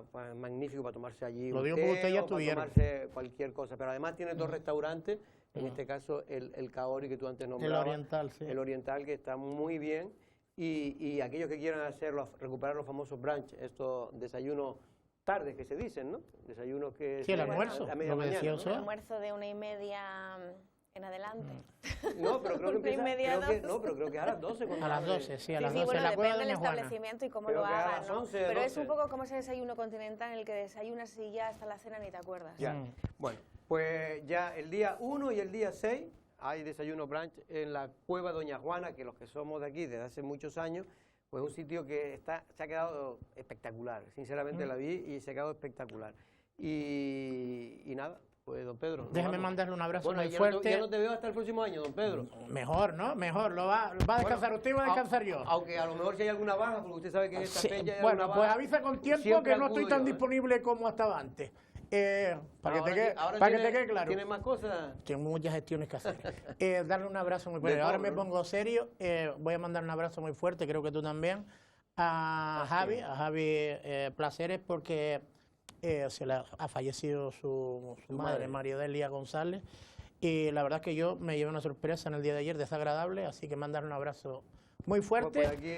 pues, magnífico para tomarse allí Lo un digo té porque ustedes ya o para estuvieron. tomarse cualquier cosa, pero además tiene dos restaurantes, en este caso el Kaori que tú antes nombrabas, oriental, sí. el oriental, que está muy bien, y aquellos que quieran hacerlo, recuperar los famosos brunch, estos desayunos tardes que se dicen, ¿no? Desayunos que Sí, el se dan almuerzo, a media lo que decía mañana, usted. ¿no? Almuerzo de 1:30 en adelante. No, pero creo que Una y empieza, media, pero creo que a las 12. cuando A las abre. 12, sí, a Sí, las sí, 12. bueno, la Cueva depende del Doña Juana. establecimiento y cómo Creo lo que a hagan, las ¿no? 11, Pero es 12. un poco como ese desayuno continental en el que desayunas y ya hasta la cena ni te acuerdas. Ya. Bueno, pues ya el día 1 y el día 6 hay desayuno brunch en la Cueva Doña Juana, que los que somos de aquí desde hace muchos años, pues un sitio que se ha quedado espectacular. Sinceramente la vi y se ha quedado espectacular. Y nada, pues don Pedro. nos Déjeme vamos. mandarle un abrazo Bueno, muy ya fuerte. ya no te veo hasta el próximo año, don Pedro. Mejor, ¿no? Mejor. Lo va a descansar Bueno, usted y va a descansar yo. Aunque a lo mejor si hay alguna baja, porque usted sabe que en esta Sí, fecha hay bueno, alguna pues baja, avisa con tiempo siempre que no estoy acudo tan yo, ¿eh? disponible como estaba antes. Para Ahora que te quede claro. ¿Tienes más cosas? Tengo muchas gestiones que hacer. Darle un abrazo muy fuerte. De Ahora todo, me ¿no? pongo serio. Voy a mandar un abrazo muy fuerte, creo que tú también, a Javi Placeres, porque se le ha fallecido su madre, María Delia González. Y la verdad es que yo me llevé una sorpresa en el día de ayer desagradable, así que mandar un abrazo muy fuerte. Pues aquí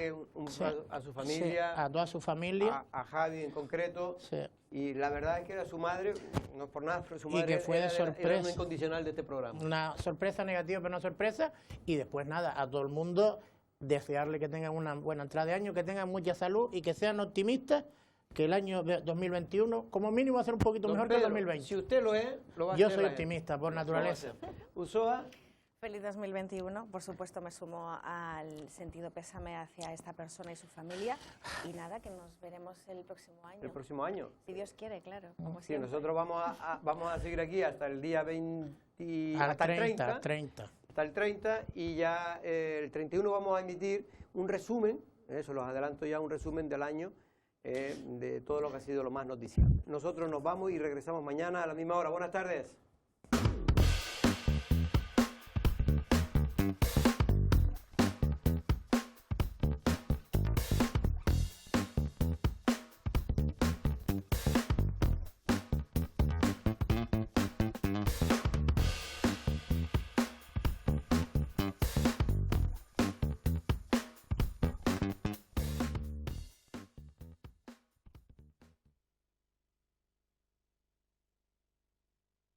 Sí, a su sí, familia, a toda su familia. a Javi en concreto. Sí. Y la verdad es que era su madre, no es por nada, pero su Y madre que fue de era sorpresa. una incondicional de este programa. Una sorpresa negativa, pero una sorpresa. Y después nada, a todo el mundo desearle que tengan una buena entrada de año, que tengan mucha salud y que sean optimistas, que el año 2021 como mínimo va a ser un poquito Don mejor que Pedro, el 2020. Si usted lo es, lo va a Yo hacer soy la optimista por Lo va a naturaleza. hacer. Usoa, Feliz 2021. Por supuesto, me sumo al sentido pésame hacia esta persona y su familia. Y nada, que nos veremos el próximo año. el próximo año. Si Dios quiere, claro. Como Sí, siempre. nosotros vamos a seguir aquí hasta el día 20, A hasta el 30. 30. Hasta el 30, y ya el 31 vamos a emitir un resumen, eso los adelanto ya, un resumen del año, de todo lo que ha sido lo más noticiado. Nosotros nos vamos y regresamos mañana a la misma hora. Buenas tardes.